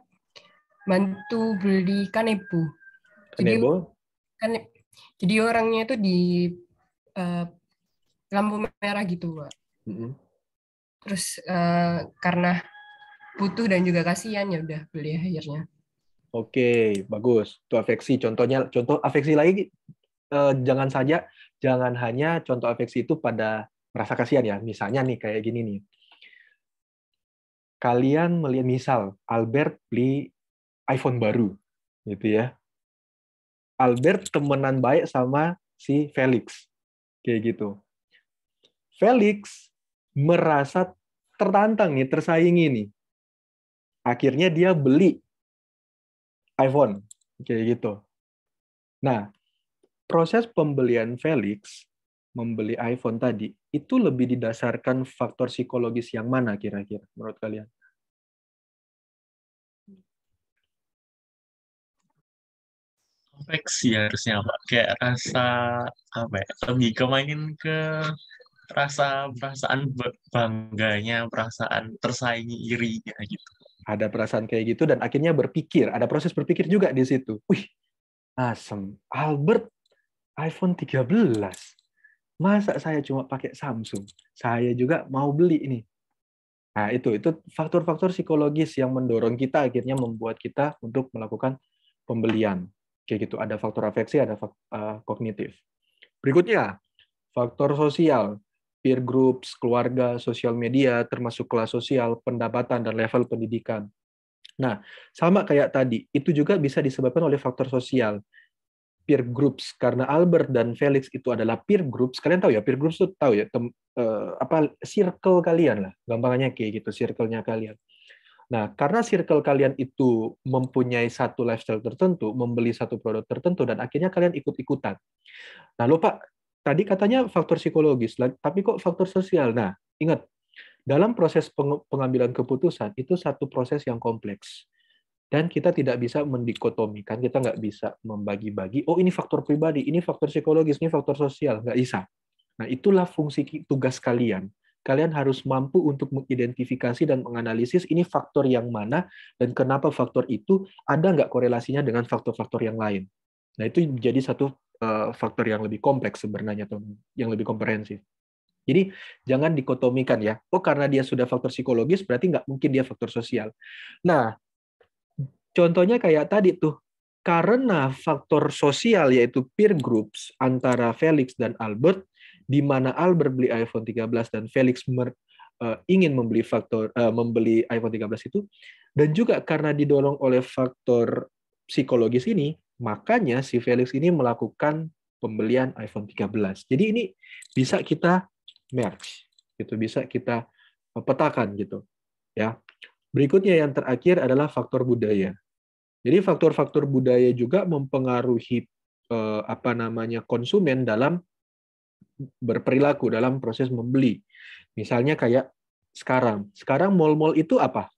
Bantu beli kanebo. Kanebo? Jadi orangnya itu di lampu merah gitu, Pak. Terus karena butuh dan juga kasihan ya udah beli akhirnya. Oke, bagus. Itu afeksi. Contoh afeksi lagi, jangan hanya contoh afeksi itu pada merasa kasihan ya. Misalnya nih kayak gini nih. Kalian melihat misal Albert beli iPhone baru, gitu ya. Albert temenan baik sama si Felix, kayak gitu. Felix merasa tertantang nih, tersaingi nih. Akhirnya dia beli iPhone, kayak gitu. Nah, proses pembelian Felix membeli iPhone tadi itu lebih didasarkan faktor psikologis yang mana kira-kira menurut kalian? Afeksi harusnya Pak, kayak rasa apa ya, lebih kemainin ke perasaan bangganya, perasaan tersaingi irinya gitu. Ada perasaan kayak gitu dan akhirnya berpikir, ada proses berpikir juga di situ. Wih, asem, Albert iPhone 13. Masa saya cuma pakai Samsung? Saya juga mau beli ini. Nah, itu faktor-faktor psikologis yang mendorong kita akhirnya membuat kita untuk melakukan pembelian. Kayak gitu, ada faktor afeksi, ada kognitif. Berikutnya, faktor sosial, peer groups, keluarga, sosial media, termasuk kelas sosial, pendapatan, dan level pendidikan. Nah, sama kayak tadi, itu juga bisa disebabkan oleh faktor sosial. Peer groups, karena Albert dan Felix itu adalah peer groups. Kalian tahu ya, peer groups itu tahu ya, circle kalian lah, gampangnya kayak gitu, circle-nya kalian. Nah, karena circle kalian itu mempunyai satu lifestyle tertentu, membeli satu produk tertentu, dan akhirnya kalian ikut-ikutan. Nah, lupa, tadi katanya faktor psikologis, tapi kok faktor sosial? Nah, ingat, dalam proses pengambilan keputusan, itu satu proses yang kompleks. Dan kita tidak bisa mendikotomikan, kita nggak bisa membagi-bagi, oh ini faktor pribadi, ini faktor psikologis, ini faktor sosial, nggak bisa. Nah, itulah fungsi tugas kalian. Kalian harus mampu untuk mengidentifikasi dan menganalisis ini faktor yang mana, dan kenapa faktor itu ada nggak korelasinya dengan faktor-faktor yang lain. Nah, itu jadi satu faktor yang lebih kompleks sebenarnya, yang lebih komprehensif. Jadi jangan dikotomikan ya. Oh karena dia sudah faktor psikologis berarti nggak mungkin dia faktor sosial. Nah contohnya kayak tadi tuh, karena faktor sosial yaitu peer groups antara Felix dan Albert, di mana Albert beli iPhone 13 dan Felix ingin membeli iPhone 13 itu, dan juga karena didorong oleh faktor psikologis ini, makanya si Felix ini melakukan pembelian iPhone 13. Jadi ini bisa kita merge, gitu, bisa kita petakan gitu, ya. Berikutnya yang terakhir adalah faktor budaya. Jadi faktor-faktor budaya juga mempengaruhi konsumen dalam berperilaku dalam proses membeli. Misalnya kayak sekarang mall-mall itu apa?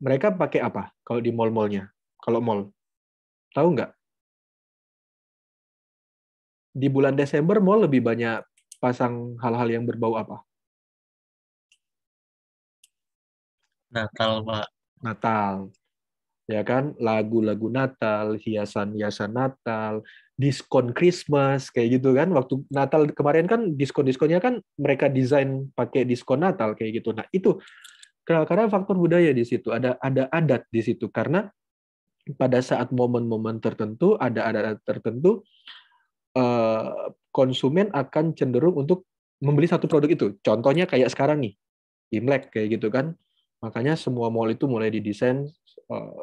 Mereka pakai apa kalau di mall-mallnya? Kalau mall, tahu nggak? Di bulan Desember mall lebih banyak pasang hal-hal yang berbau apa? Natal, Pak. Natal. Ya kan, lagu-lagu Natal, hiasan-hiasan Natal, diskon Christmas kayak gitu kan. Waktu Natal kemarin kan diskon-diskonnya kan mereka desain pakai diskon Natal kayak gitu. Nah, itu karena faktor budaya di situ, ada adat di situ, karena pada saat momen-momen tertentu, ada adat tertentu, konsumen akan cenderung untuk membeli satu produk itu. Contohnya kayak sekarang nih, Imlek kayak gitu kan. Makanya semua mall itu mulai didesain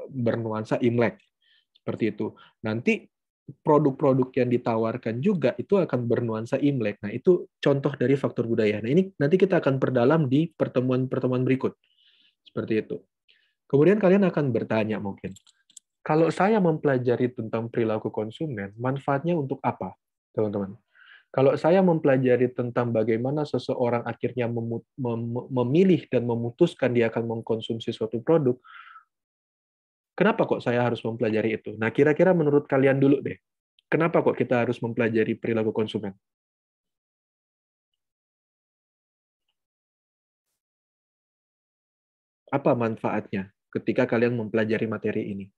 bernuansa Imlek. Seperti itu. Nanti produk-produk yang ditawarkan juga itu akan bernuansa Imlek. Nah, itu contoh dari faktor budaya. Nah, ini nanti kita akan perdalam di pertemuan-pertemuan berikut. Seperti itu. Kemudian kalian akan bertanya mungkin, Kalau saya mempelajari tentang perilaku konsumen, manfaatnya untuk apa, teman-teman? Kalau saya mempelajari tentang bagaimana seseorang akhirnya memilih dan memutuskan dia akan mengkonsumsi suatu produk, kenapa kok saya harus mempelajari itu? Nah, kira-kira menurut kalian dulu deh, kenapa kok kita harus mempelajari perilaku konsumen? Apa manfaatnya ketika kalian mempelajari materi ini?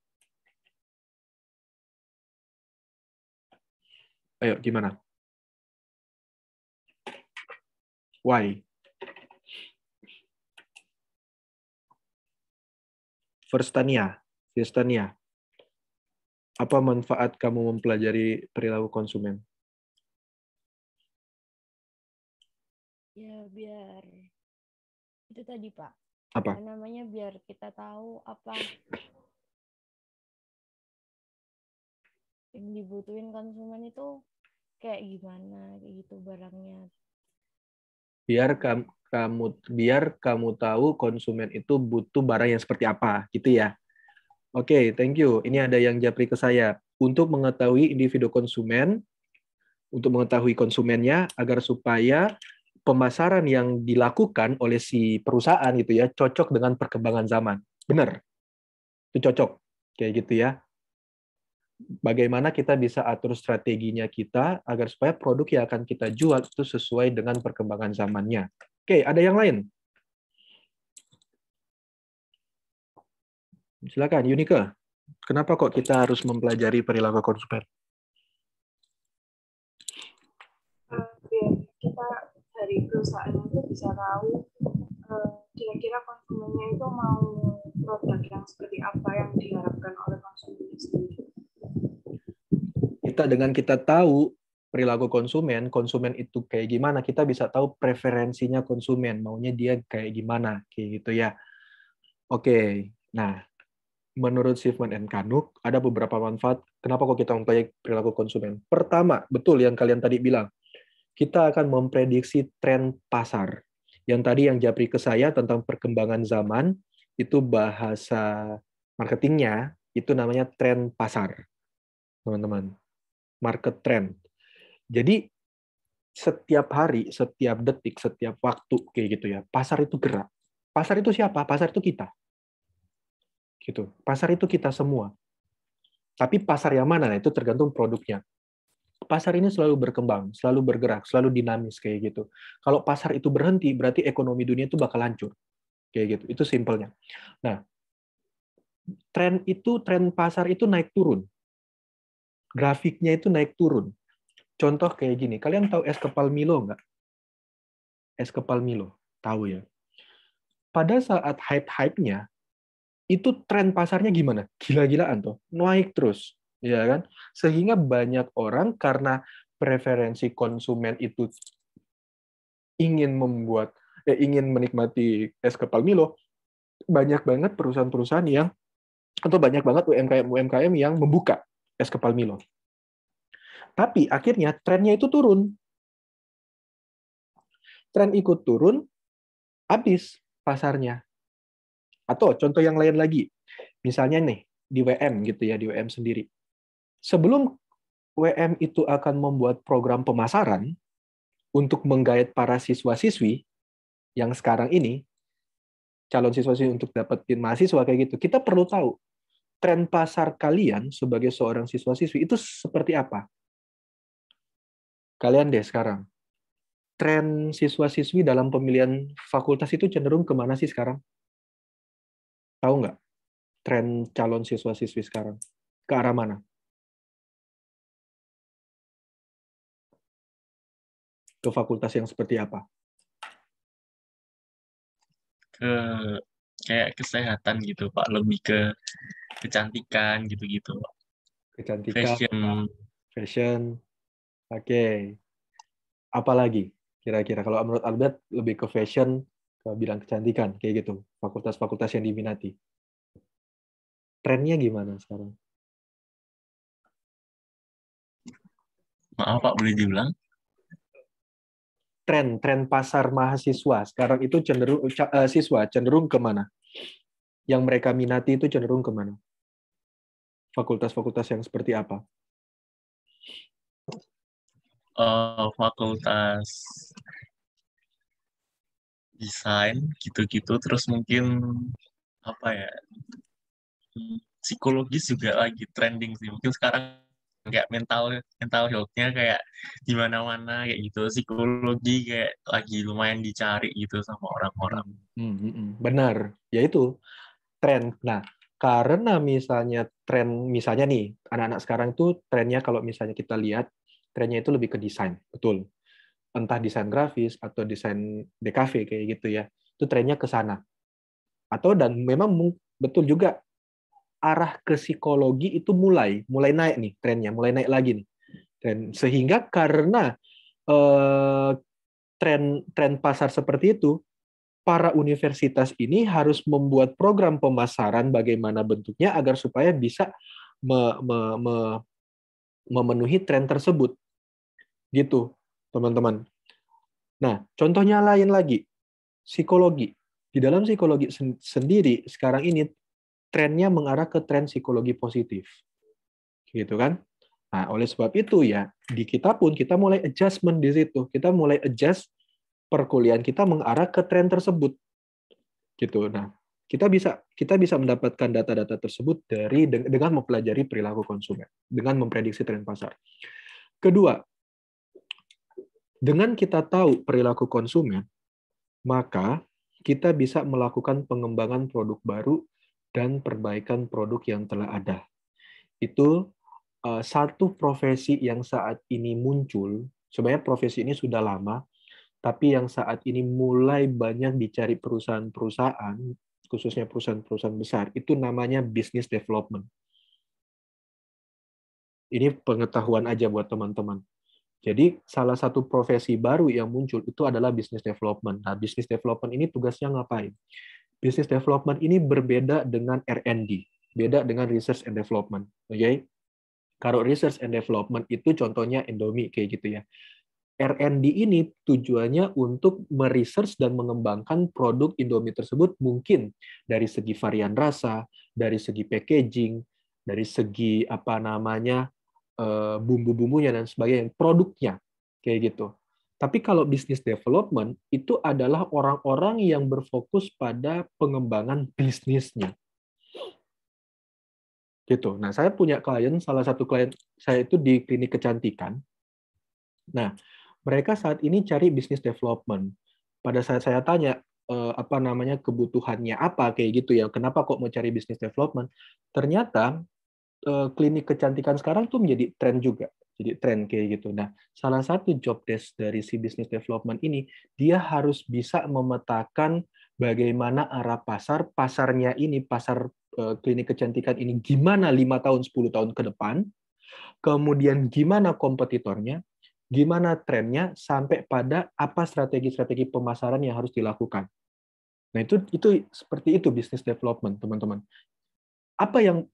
Ayo, gimana? Why? Firstania, apa manfaat kamu mempelajari perilaku konsumen? Ya biar itu tadi Pak. Apa? Namanya biar kita tahu apa yang dibutuhin konsumen itu kayak gimana, kayak gitu barangnya. Biar kamu tahu konsumen itu butuh barang yang seperti apa, gitu ya. Oke, thank you. Ini ada yang japri ke saya. Untuk mengetahui individu konsumen, untuk mengetahui konsumennya, agar supaya pemasaran yang dilakukan oleh si perusahaan gitu ya, cocok dengan perkembangan zaman. Benar. Itu cocok. Kayak gitu ya. Bagaimana kita bisa atur strateginya kita agar supaya produk yang akan kita jual itu sesuai dengan perkembangan zamannya. Oke, ada yang lain? Silakan, Yunika. Kenapa kok kita harus mempelajari perilaku konsumen? Biar kita dari perusahaan itu bisa tahu kira-kira konsumennya itu mau produk yang seperti apa yang diharapkan oleh konsumennya sendiri. Dengan kita tahu perilaku konsumen itu kayak gimana, kita bisa tahu preferensinya konsumen, maunya dia kayak gimana, kayak gitu ya. Oke, nah, menurut Shifman and Kanuk, ada beberapa manfaat kenapa kok kita mempelajari perilaku konsumen. Pertama, betul yang kalian tadi bilang, kita akan memprediksi tren pasar. Yang tadi yang japri ke saya tentang perkembangan zaman, itu bahasa marketingnya, itu namanya tren pasar, teman-teman. Market trend. Jadi setiap hari, setiap detik, setiap waktu kayak gitu ya. Pasar itu gerak. Pasar itu siapa? Pasar itu kita. Gitu. Pasar itu kita semua. Tapi pasar yang mana? Itu tergantung produknya. Pasar ini selalu berkembang, selalu bergerak, selalu dinamis kayak gitu. Kalau pasar itu berhenti, berarti ekonomi dunia itu bakal hancur. Kayak gitu. Itu simpelnya. Nah, tren pasar itu naik turun. Grafiknya itu naik turun. Contoh kayak gini, kalian tahu es kepal Milo nggak? Es kepal Milo, tahu ya. Pada saat hype-hype-nya, itu tren pasarnya gimana? Gila-gilaan tuh, naik terus, ya kan? Sehingga banyak orang karena preferensi konsumen itu ingin menikmati es kepal Milo, banyak banget perusahaan-perusahaan yang atau banyak banget UMKM yang membuka es kepal Milo. Tapi akhirnya trennya itu turun. Tren ikut turun, habis pasarnya. Atau contoh yang lain lagi, misalnya nih, di WM gitu ya, di WM sendiri. Sebelum WM itu akan membuat program pemasaran untuk menggait para siswa-siswi yang sekarang ini, calon siswa-siswi untuk dapetin mahasiswa kayak gitu, kita perlu tahu tren pasar kalian sebagai seorang siswa-siswi itu seperti apa. Kalian deh sekarang, tren siswa-siswi dalam pemilihan fakultas itu cenderung kemana sih sekarang? Tahu nggak? Tren calon siswa-siswi sekarang. Ke arah mana? Ke fakultas yang seperti apa? Kayak kesehatan gitu, Pak. Lebih ke kecantikan gitu-gitu, Pak. Kecantikan. Fashion. Oke. Apalagi kira-kira kalau menurut Albert lebih ke fashion, ke bidang kecantikan kayak gitu, fakultas-fakultas yang diminati. Trennya gimana sekarang? Maaf Pak, boleh diulang? Tren pasar mahasiswa sekarang itu cenderung kemana? Yang mereka minati itu cenderung kemana? Fakultas-fakultas yang seperti apa? Fakultas desain gitu-gitu, terus mungkin apa ya, psikologis juga lagi trending sih. Mungkin sekarang kayak mental health-nya kayak di mana-mana kayak gitu. Psikologi kayak lagi lumayan dicari gitu sama orang-orang. Benar, yaitu tren. Nah, karena misalnya nih anak-anak sekarang tuh trennya kalau misalnya kita lihat trennya itu lebih ke desain, betul. Entah desain grafis atau desain DKV kayak gitu ya. Itu trennya ke sana. Dan memang betul juga arah ke psikologi itu mulai naik nih trennya, mulai naik lagi nih. Sehingga karena tren pasar seperti itu, para universitas ini harus membuat program pemasaran bagaimana bentuknya agar supaya bisa memenuhi tren tersebut. Gitu, teman-teman. Nah, contohnya lain lagi, psikologi. Di dalam psikologi sendiri, sekarang ini trennya mengarah ke tren psikologi positif. Gitu kan? Nah, oleh sebab itu ya, di kita pun kita mulai adjustment di situ. Kita mulai adjust perkuliahan kita mengarah ke tren tersebut. Gitu. Nah, kita bisa mendapatkan data-data tersebut dengan mempelajari perilaku konsumen, dengan memprediksi tren pasar. Kedua, dengan kita tahu perilaku konsumen, maka kita bisa melakukan pengembangan produk baru dan perbaikan produk yang telah ada. Itu satu profesi yang saat ini muncul. Sebenarnya profesi ini sudah lama, tapi yang saat ini mulai banyak dicari perusahaan-perusahaan, khususnya perusahaan-perusahaan besar, itu namanya business development. Ini pengetahuan aja buat teman-teman. Jadi salah satu profesi baru yang muncul itu adalah business development. Nah, business development ini tugasnya ngapain? Business development ini berbeda dengan R&D, beda dengan research and development. Oke? Kalau research and development itu contohnya Indomie kayak gitu ya. R&D ini tujuannya untuk meresearch dan mengembangkan produk Indomie tersebut mungkin dari segi varian rasa, dari segi packaging, dari segi bumbu-bumbunya dan sebagainya, produknya kayak gitu. Tapi kalau business development itu adalah orang-orang yang berfokus pada pengembangan bisnisnya. Gitu. Nah, saya punya salah satu klien saya itu di klinik kecantikan. Nah, mereka saat ini cari business development. Pada saat saya tanya kebutuhannya apa kayak gitu ya, kenapa kok mau cari business development? Ternyata klinik kecantikan sekarang tuh menjadi tren juga. Jadi tren kayak gitu. Nah, salah satu job desk dari si business development ini, dia harus bisa memetakan bagaimana arah pasarnya ini, pasar klinik kecantikan ini gimana 5 tahun, 10 tahun ke depan, kemudian gimana kompetitornya, gimana trennya, sampai pada apa strategi-strategi pemasaran yang harus dilakukan. Nah, itu seperti itu business development, teman-teman.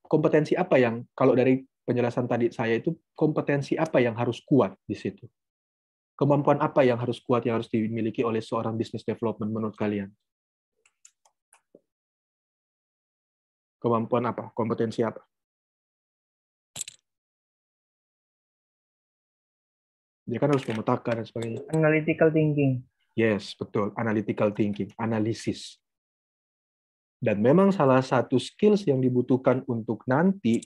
Kompetensi apa yang, kalau dari penjelasan tadi saya itu, kompetensi apa yang harus kuat di situ? Kemampuan apa yang harus kuat, yang harus dimiliki oleh seorang business development menurut kalian? Kemampuan apa? Kompetensi apa? Dia kan harus memetakan dan sebagainya. Analytical thinking. Yes, betul. Analytical thinking, analisis. Dan memang salah satu skills yang dibutuhkan untuk nanti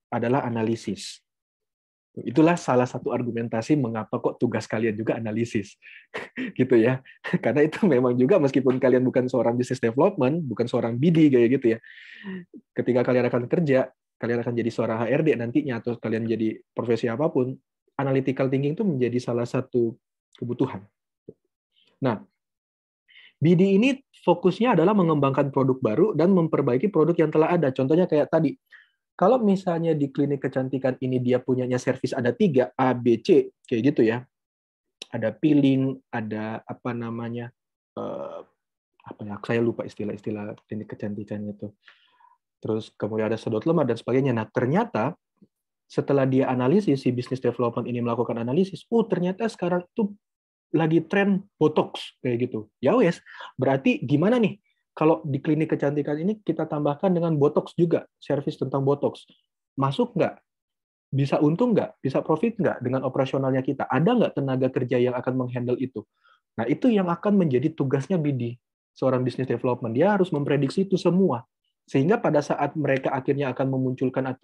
adalah analisis. Itulah salah satu argumentasi mengapa kok tugas kalian juga analisis. Gitu ya. Karena itu memang juga meskipun kalian bukan seorang business development, bukan seorang BD kayak gitu ya. Ketika kalian akan kerja, kalian akan jadi seorang HRD nantinya, atau kalian jadi profesi apapun, analytical thinking itu menjadi salah satu kebutuhan. Nah, BD ini fokusnya adalah mengembangkan produk baru dan memperbaiki produk yang telah ada. Contohnya kayak tadi, kalau misalnya di klinik kecantikan ini dia punyanya servis ada 3, A, B, C, kayak gitu ya. Ada peeling, ada saya lupa istilah-istilah klinik kecantikan itu. Terus kemudian ada sedot lemah dan sebagainya. Nah, ternyata setelah dia analisis, si business development ini melakukan analisis, ternyata sekarang tuh lagi tren botox kayak gitu. Ya wes, berarti gimana nih? Kalau di klinik kecantikan ini kita tambahkan dengan botox juga, servis tentang botox. Masuk nggak? Bisa untung nggak? Bisa profit nggak dengan operasionalnya kita? Ada nggak tenaga kerja yang akan menghandle itu? Nah, itu yang akan menjadi tugasnya BD, seorang business development. Dia harus memprediksi itu semua. Sehingga pada saat mereka akhirnya akan memunculkan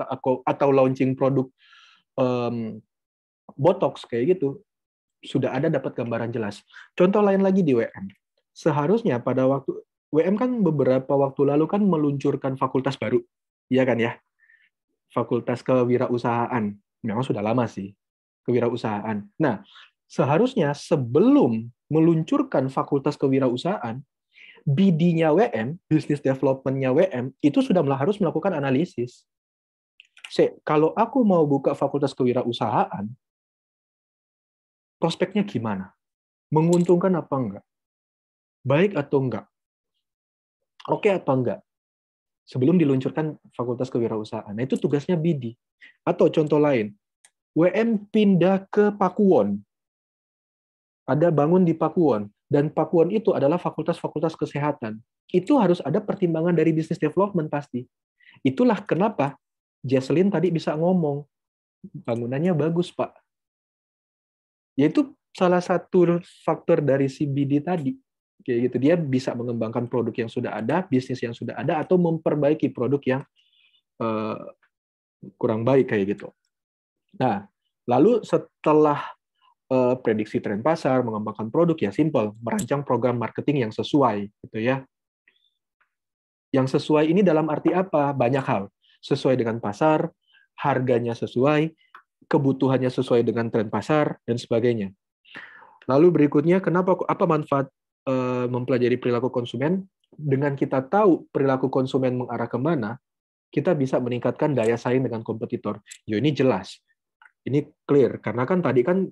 atau launching produk Botox kayak gitu, sudah ada dapat gambaran jelas. Contoh lain lagi di WM. Seharusnya pada waktu WM kan beberapa waktu lalu kan meluncurkan fakultas baru, iya kan ya? Fakultas kewirausahaan. Memang sudah lama sih, kewirausahaan. Nah, seharusnya sebelum meluncurkan fakultas kewirausahaan, BD-nya WM, Business Development-nya WM, itu sudah harus melakukan analisis. Kalau aku mau buka fakultas kewirausahaan, prospeknya gimana? Menguntungkan apa enggak? Baik atau enggak? Oke atau enggak? Sebelum diluncurkan fakultas kewirausahaan. Nah, itu tugasnya BD. Atau contoh lain, WM pindah ke Pakuwon. Ada bangun di Pakuwon. Dan Pakuwon itu adalah fakultas-fakultas kesehatan. Itu harus ada pertimbangan dari business development pasti. Itulah kenapa Jesslyn tadi bisa ngomong, bangunannya bagus, Pak. Yaitu salah satu faktor dari si BD tadi. Kayak gitu, dia bisa mengembangkan produk yang sudah ada, bisnis yang sudah ada, atau memperbaiki produk yang kurang baik kayak gitu. Nah, lalu setelah prediksi tren pasar, mengembangkan produk, ya simple, merancang program marketing yang sesuai, gitu ya. Yang sesuai ini dalam arti apa? Banyak hal. Sesuai dengan pasar, harganya sesuai, kebutuhannya sesuai dengan tren pasar, dan sebagainya. Lalu berikutnya, apa manfaat mempelajari perilaku konsumen? Dengan kita tahu perilaku konsumen mengarah kemana, kita bisa meningkatkan daya saing dengan kompetitor. Ya, ini jelas. Ini clear. Karena kan tadi kan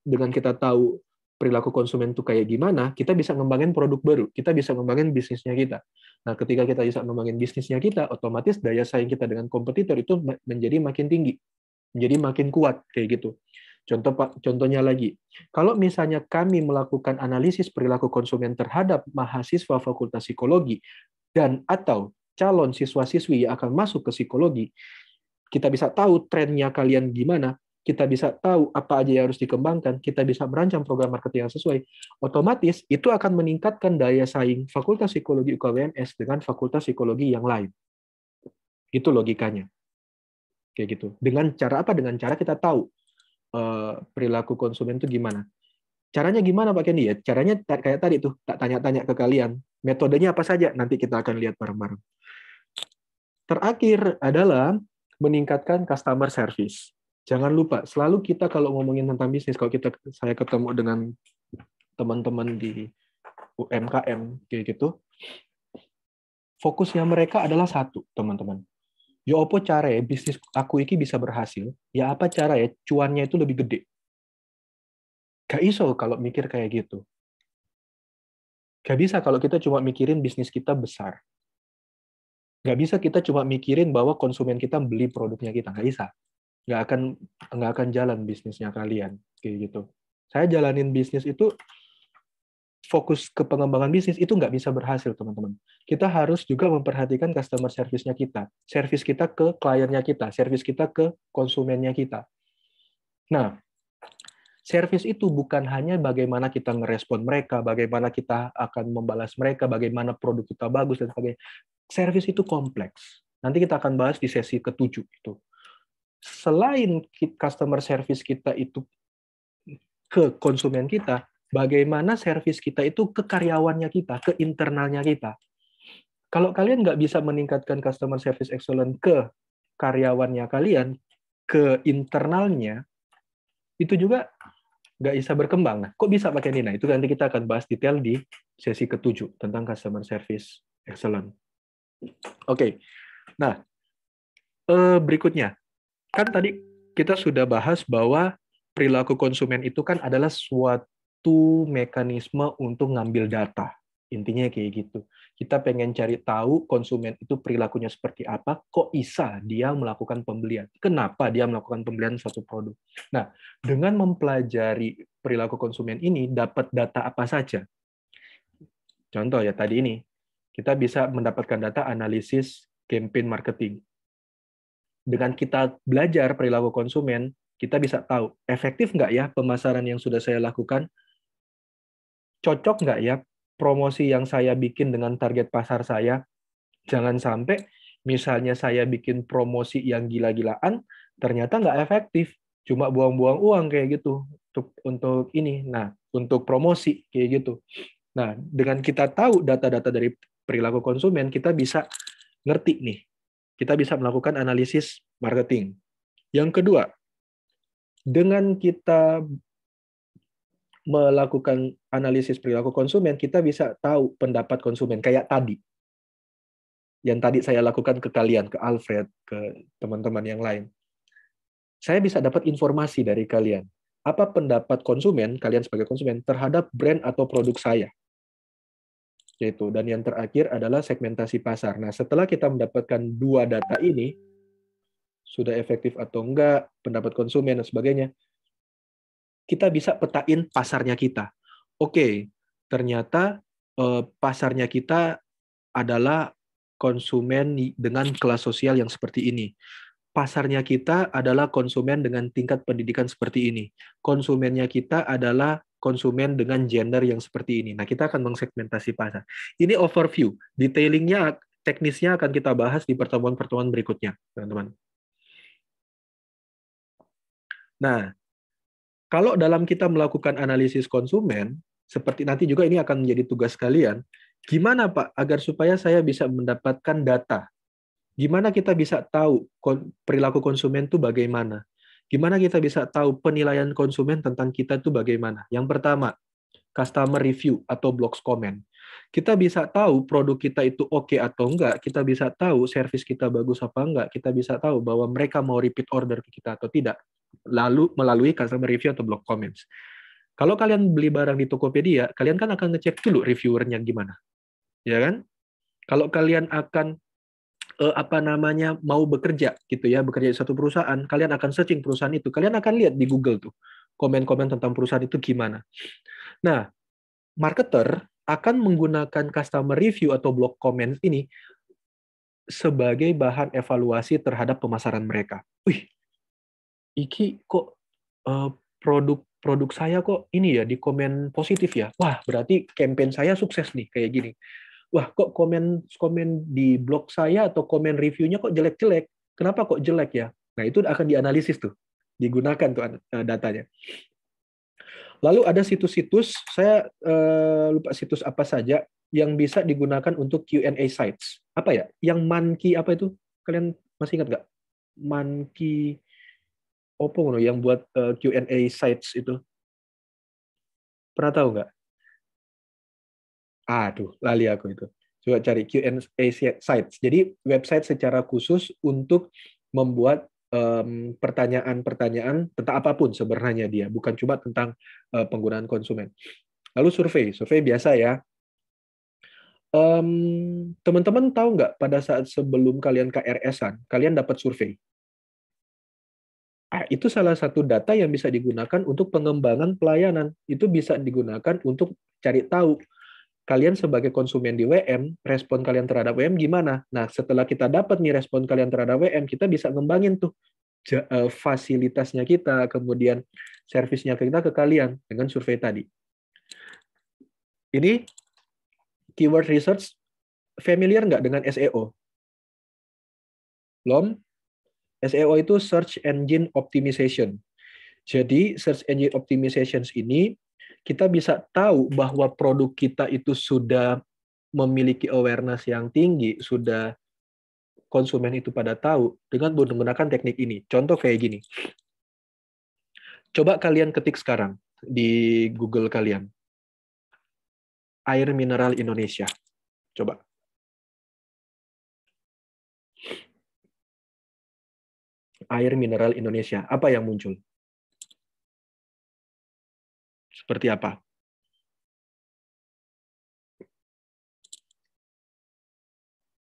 dengan kita tahu perilaku konsumen itu kayak gimana, kita bisa ngembangin produk baru. Kita bisa ngembangin bisnisnya kita. Nah, ketika kita bisa ngembangin bisnisnya kita, otomatis daya saing kita dengan kompetitor itu menjadi makin tinggi. Menjadi makin kuat, kayak gitu. Contohnya lagi, kalau misalnya kami melakukan analisis perilaku konsumen terhadap mahasiswa Fakultas Psikologi dan atau calon siswa-siswi yang akan masuk ke psikologi, kita bisa tahu trennya kalian gimana, kita bisa tahu apa aja yang harus dikembangkan, kita bisa merancang program marketing yang sesuai, otomatis itu akan meningkatkan daya saing Fakultas Psikologi UKWMS dengan Fakultas Psikologi yang lain. Itu logikanya. Kayak gitu. Dengan cara apa? Dengan cara kita tahu perilaku konsumen itu gimana. Caranya gimana Pak Kendi ya? Caranya kayak tadi tuh, tak tanya-tanya ke kalian. Metodenya apa saja? Nanti kita akan lihat bareng-bareng. Terakhir adalah meningkatkan customer service. Jangan lupa, selalu kita kalau ngomongin tentang bisnis, kalau saya ketemu dengan teman-teman di UMKM kayak gitu, fokusnya mereka adalah satu, teman-teman. Ya apa cara ya bisnis aku ini bisa berhasil? Ya apa cara ya cuannya itu lebih gede? Gak iso kalau mikir kayak gitu. Gak bisa kalau kita cuma mikirin bisnis kita besar. Gak bisa kita cuma mikirin bahwa konsumen kita beli produknya kita. Gak bisa. Gak akan jalan bisnisnya kalian. Kayak gitu. Saya jalanin bisnis itu fokus ke pengembangan bisnis itu nggak bisa berhasil, teman-teman. Kita harus juga memperhatikan customer service-nya kita. Service kita ke kliennya kita. Service kita ke konsumennya kita. Nah, service itu bukan hanya bagaimana kita ngerespon mereka, bagaimana kita akan membalas mereka, bagaimana produk kita bagus, dan sebagainya. Service itu kompleks. Nanti kita akan bahas di sesi ke-7 itu. Selain customer service kita itu ke konsumen kita, bagaimana servis kita itu ke karyawannya kita, ke internalnya kita. Kalau kalian nggak bisa meningkatkan customer service excellence ke karyawannya kalian, ke internalnya, itu juga nggak bisa berkembang. Nah, kok bisa pakai ini? Nah, itu nanti kita akan bahas detail di sesi ke-7 tentang customer service excellence. Oke. Nah, berikutnya. Kan tadi kita sudah bahas bahwa perilaku konsumen itu kan adalah suatu mekanisme untuk ngambil data. Intinya kayak gitu. Kita pengen cari tahu konsumen itu perilakunya seperti apa, kok bisa dia melakukan pembelian. Kenapa dia melakukan pembelian suatu produk. Nah, dengan mempelajari perilaku konsumen ini, dapat data apa saja? Contoh ya, tadi ini. Kita bisa mendapatkan data analisis campaign marketing. dengan kita belajar perilaku konsumen, kita bisa tahu efektif nggak ya pemasaran yang sudah saya lakukan, cocok nggak ya promosi yang saya bikin dengan target pasar saya. Jangan sampai misalnya saya bikin promosi yang gila-gilaan, ternyata nggak efektif, cuma buang-buang uang kayak gitu untuk ini. Nah, untuk promosi kayak gitu. Nah, dengan kita tahu data-data dari perilaku konsumen, kita bisa ngerti nih. Kita bisa melakukan analisis marketing. Yang kedua, dengan kita melakukan analisis perilaku konsumen, kita bisa tahu pendapat konsumen. Kayak tadi. Yang tadi saya lakukan ke kalian, ke Alfred, ke teman-teman yang lain. Saya bisa dapat informasi dari kalian. Apa pendapat konsumen, kalian sebagai konsumen, terhadap brand atau produk saya? Yaitu. Dan yang terakhir adalah segmentasi pasar. Nah, setelah kita mendapatkan dua data ini, sudah efektif atau enggak, pendapat konsumen dan sebagainya, kita bisa petain pasarnya kita. Oke, ternyata pasarnya kita adalah konsumen dengan kelas sosial yang seperti ini. Pasarnya kita adalah konsumen dengan tingkat pendidikan seperti ini. Konsumennya kita adalah konsumen dengan gender yang seperti ini. Nah, kita akan mengsegmentasi pasar. Ini overview. Detailingnya, teknisnya akan kita bahas di pertemuan-pertemuan berikutnya, teman-teman. Nah, kalau dalam kita melakukan analisis konsumen, seperti nanti juga ini akan menjadi tugas kalian, gimana Pak agar supaya saya bisa mendapatkan data? Gimana kita bisa tahu perilaku konsumen itu bagaimana? Gimana kita bisa tahu penilaian konsumen tentang kita itu bagaimana? Yang pertama, customer review atau blogs komen. Kita bisa tahu produk kita itu oke atau enggak, kita bisa tahu service kita bagus apa enggak, kita bisa tahu bahwa mereka mau repeat order ke kita atau tidak, lalu melalui customer review atau blog comments. Kalau kalian beli barang di Tokopedia, kalian kan akan ngecek dulu reviewernya gimana. Ya kan? Kalau kalian akan mau bekerja gitu ya, bekerja di satu perusahaan, kalian akan searching perusahaan itu, kalian akan lihat di Google tuh komen-komen tentang perusahaan itu gimana. Nah, marketer akan menggunakan customer review atau blog comment ini sebagai bahan evaluasi terhadap pemasaran mereka. Wih, iki kok produk saya kok ini ya di komen positif ya. Wah, berarti campaign saya sukses nih kayak gini. Wah, kok komen di blog saya atau komen reviewnya kok jelek-jelek? Kenapa kok jelek ya? Nah, itu akan dianalisis tuh, digunakan tuh datanya. Lalu ada situs-situs, saya lupa situs apa saja yang bisa digunakan untuk Q&A sites. Apa ya? Yang Monkey apa itu? Kalian masih ingat nggak? Monkey Oppo yang buat Q&A sites itu. Pernah tahu nggak? Aduh, lali aku itu. Coba cari Q&A sites. Jadi website secara khusus untuk membuat pertanyaan-pertanyaan tentang apapun sebenarnya dia, bukan cuma tentang penggunaan konsumen. Lalu survei biasa ya. Teman-teman tahu nggak pada saat sebelum kalian KRS-an, kalian dapat survei. Itu salah satu data yang bisa digunakan untuk pengembangan pelayanan. Itu bisa digunakan untuk cari tahu kalian sebagai konsumen di WM, respon kalian terhadap WM gimana? Nah, setelah kita dapat nih respon kalian terhadap WM, kita bisa ngembangin tuh fasilitasnya kita, kemudian servisnya kita ke kalian dengan survei tadi. Ini keyword research, familiar nggak dengan SEO? Belum? SEO itu Search Engine Optimization. Jadi, Search Engine Optimization ini kita bisa tahu bahwa produk kita itu sudah memiliki awareness yang tinggi, sudah konsumen itu pada tahu dengan menggunakan teknik ini. Contoh kayak gini. Coba kalian ketik sekarang di Google kalian. Air mineral Indonesia. Coba. Air mineral Indonesia. Apa yang muncul? Seperti apa?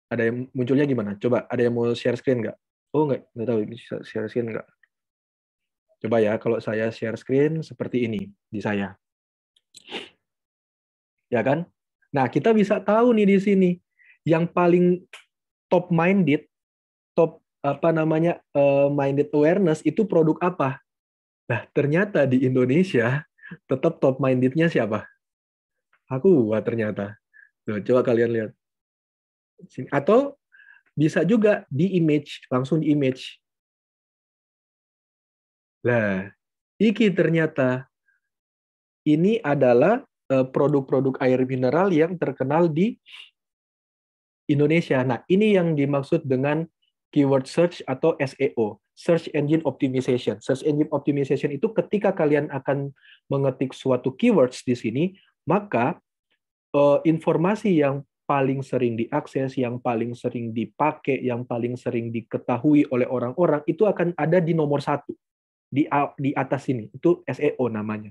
Ada yang munculnya gimana? Coba, ada yang mau share screen nggak? Oh, nggak tahu. Bisa share screen nggak? Coba ya, kalau saya share screen seperti ini di saya. Ya kan? Nah, kita bisa tahu nih di sini. Yang paling top-minded, top minded awareness itu produk apa? Nah, ternyata di Indonesia tetap top minded-nya siapa? Aqua ternyata. Tuh, coba kalian lihat. Atau bisa juga di image, langsung di image. Nah, iki ternyata ini adalah produk-produk air mineral yang terkenal di Indonesia. Nah, ini yang dimaksud dengan keyword search atau SEO, Search Engine Optimization. Search Engine Optimization itu ketika kalian akan mengetik suatu keywords di sini, maka informasi yang paling sering diakses, yang paling sering dipakai, yang paling sering diketahui oleh orang-orang itu akan ada di nomor 1 di atas ini. Itu SEO namanya.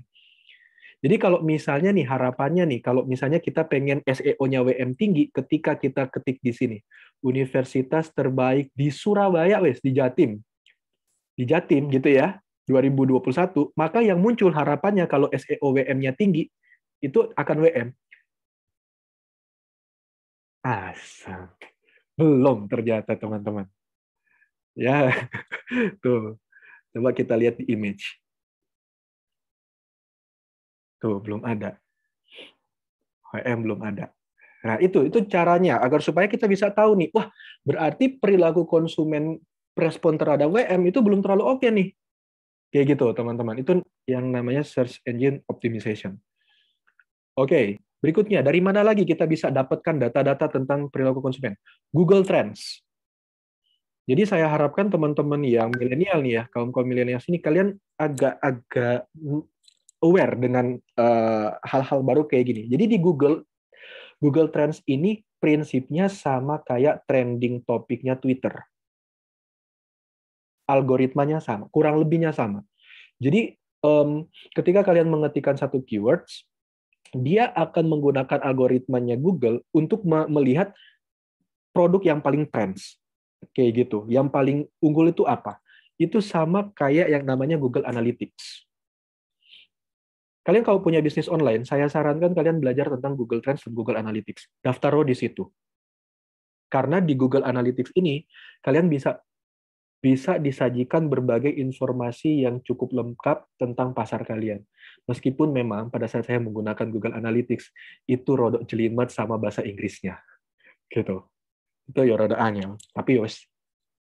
Jadi kalau misalnya nih harapannya nih, kalau misalnya kita pengen SEO-nya WM tinggi, ketika kita ketik di sini, universitas terbaik di Surabaya, di Jatim gitu ya, 2021, maka yang muncul harapannya kalau SEO WM-nya tinggi, itu akan WM. Asal. Belum ternyata teman-teman. Ya, tuh. Coba kita lihat di image. Tuh, belum ada. WM belum ada. Nah, itu caranya agar supaya kita bisa tahu nih, wah, berarti perilaku konsumen respon terhadap WM itu belum terlalu oke nih. Kayak gitu, teman-teman. Itu yang namanya search engine optimization. Oke, berikutnya dari mana lagi kita bisa dapatkan data-data tentang perilaku konsumen? Google Trends. Jadi saya harapkan teman-teman yang milenial nih ya, kaum-kaum milenial sini kalian agak-agak aware dengan hal-hal baru kayak gini. Jadi di Google Trends ini prinsipnya sama kayak trending topiknya Twitter. Algoritmanya sama, kurang lebihnya sama. Jadi ketika kalian mengetikkan satu keywords, dia akan menggunakan algoritmanya Google untuk melihat produk yang paling trends. Kayak gitu. Yang paling unggul itu apa? Itu sama kayak yang namanya Google Analytics. Kalian kalau punya bisnis online, saya sarankan kalian belajar tentang Google Trends dan Google Analytics. Daftar di situ. Karena di Google Analytics ini, kalian bisa disajikan berbagai informasi yang cukup lengkap tentang pasar kalian. Meskipun memang pada saat saya menggunakan Google Analytics, itu rodok jelimet sama bahasa Inggrisnya. Gitu. Itu ya rada angel, tapi yos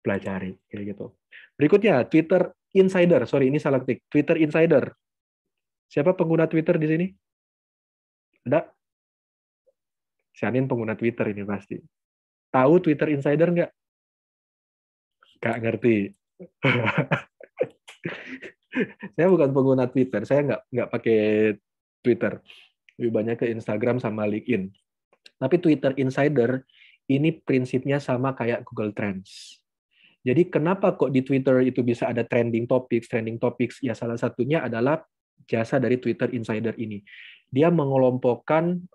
pelajari kayak gitu. Berikutnya Twitter Insider. Sorry, ini salah ketik. Twitter Insider. Siapa pengguna Twitter di sini? Ada? Sianin pengguna Twitter ini pasti. Tahu Twitter Insider nggak? Nggak ngerti. Saya bukan pengguna Twitter. Saya nggak pakai Twitter. Lebih banyak ke Instagram sama LinkedIn. Tapi Twitter Insider ini prinsipnya sama kayak Google Trends. Jadi kenapa kok di Twitter itu bisa ada trending topics? Ya salah satunya adalah jasa dari Twitter Insider ini. Dia mengelompokkan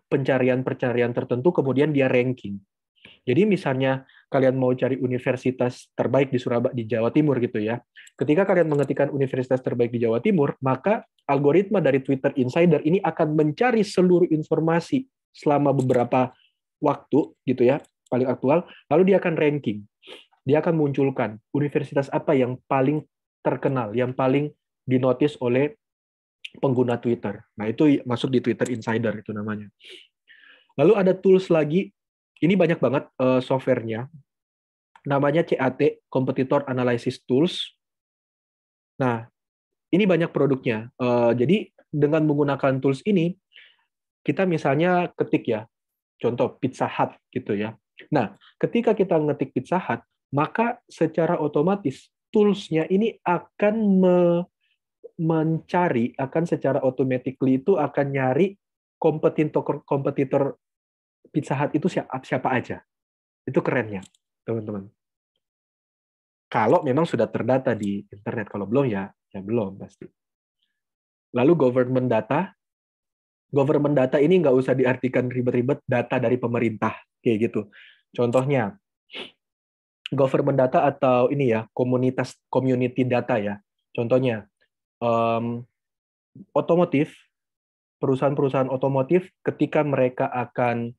pencarian tertentu, kemudian dia ranking. Jadi misalnya kalian mau cari universitas terbaik di Surabaya, di Jawa Timur gitu ya. Ketika kalian mengetikkan universitas terbaik di Jawa Timur, maka algoritma dari Twitter Insider ini akan mencari seluruh informasi selama beberapa waktu gitu ya, paling aktual, lalu dia akan ranking. Dia akan munculkan universitas apa yang paling terkenal, yang paling dinotis oleh pengguna Twitter. Nah, itu masuk di Twitter Insider itu namanya. Lalu ada tools lagi, ini banyak banget software-nya. Namanya CAT, Competitor Analysis Tools. Nah, ini banyak produknya. Jadi dengan menggunakan tools ini, kita misalnya ketik ya, contoh Pizza Hut gitu ya. Nah, ketika kita ngetik Pizza Hut, maka secara otomatis tools-nya ini akan mencari, akan secara automatically itu akan nyari kompetitor Pizza Hut itu siapa aja. Itu kerennya, teman-teman. Kalau memang sudah terdata di internet, kalau belum ya belum pasti. Lalu government data ini nggak usah diartikan ribet-ribet, data dari pemerintah kayak gitu. Contohnya government data atau ini ya community data ya. Contohnya otomotif, perusahaan-perusahaan otomotif ketika mereka akan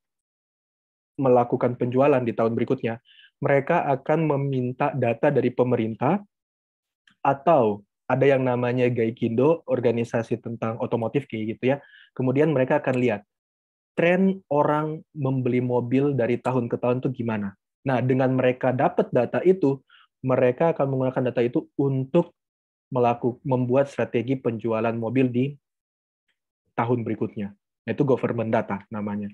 melakukan penjualan di tahun berikutnya, mereka akan meminta data dari pemerintah atau ada yang namanya Gaikindo, organisasi tentang otomotif kayak gitu ya. Kemudian mereka akan lihat tren orang membeli mobil dari tahun ke tahun itu gimana. Nah, dengan mereka dapat data itu, mereka akan menggunakan data itu untuk membuat strategi penjualan mobil di tahun berikutnya. Itu government data namanya.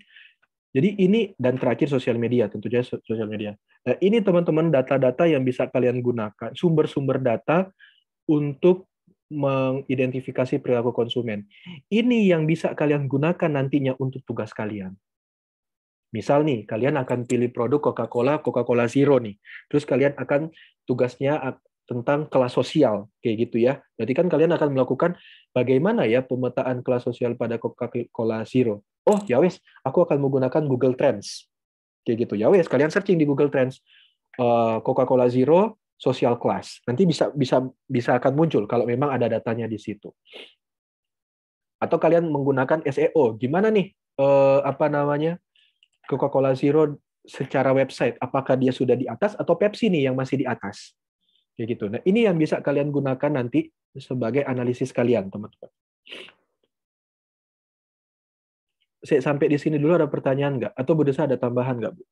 Jadi ini, dan terakhir sosial media, tentu saja sosial media. Nah, ini teman-teman data-data yang bisa kalian gunakan, sumber-sumber data untuk mengidentifikasi perilaku konsumen. Ini yang bisa kalian gunakan nantinya untuk tugas kalian. Misal nih, kalian akan pilih produk Coca-Cola Zero nih. Terus kalian akan tugasnya tentang kelas sosial, kayak gitu ya. Jadi kan kalian akan melakukan bagaimana ya pemetaan kelas sosial pada Coca-Cola Zero. Oh, ya wes, aku akan menggunakan Google Trends. Kayak gitu. Ya wes, kalian searching di Google Trends Coca-Cola Zero social class. Nanti bisa akan muncul kalau memang ada datanya di situ. Atau kalian menggunakan SEO. Gimana nih Coca-Cola Zero secara website, apakah dia sudah di atas atau Pepsi nih yang masih di atas? Kayak gitu. Nah, ini yang bisa kalian gunakan nanti sebagai analisis kalian, teman-teman. Sampai di sini dulu ada pertanyaan nggak? Atau Bu Desa ada tambahan nggak, Bu?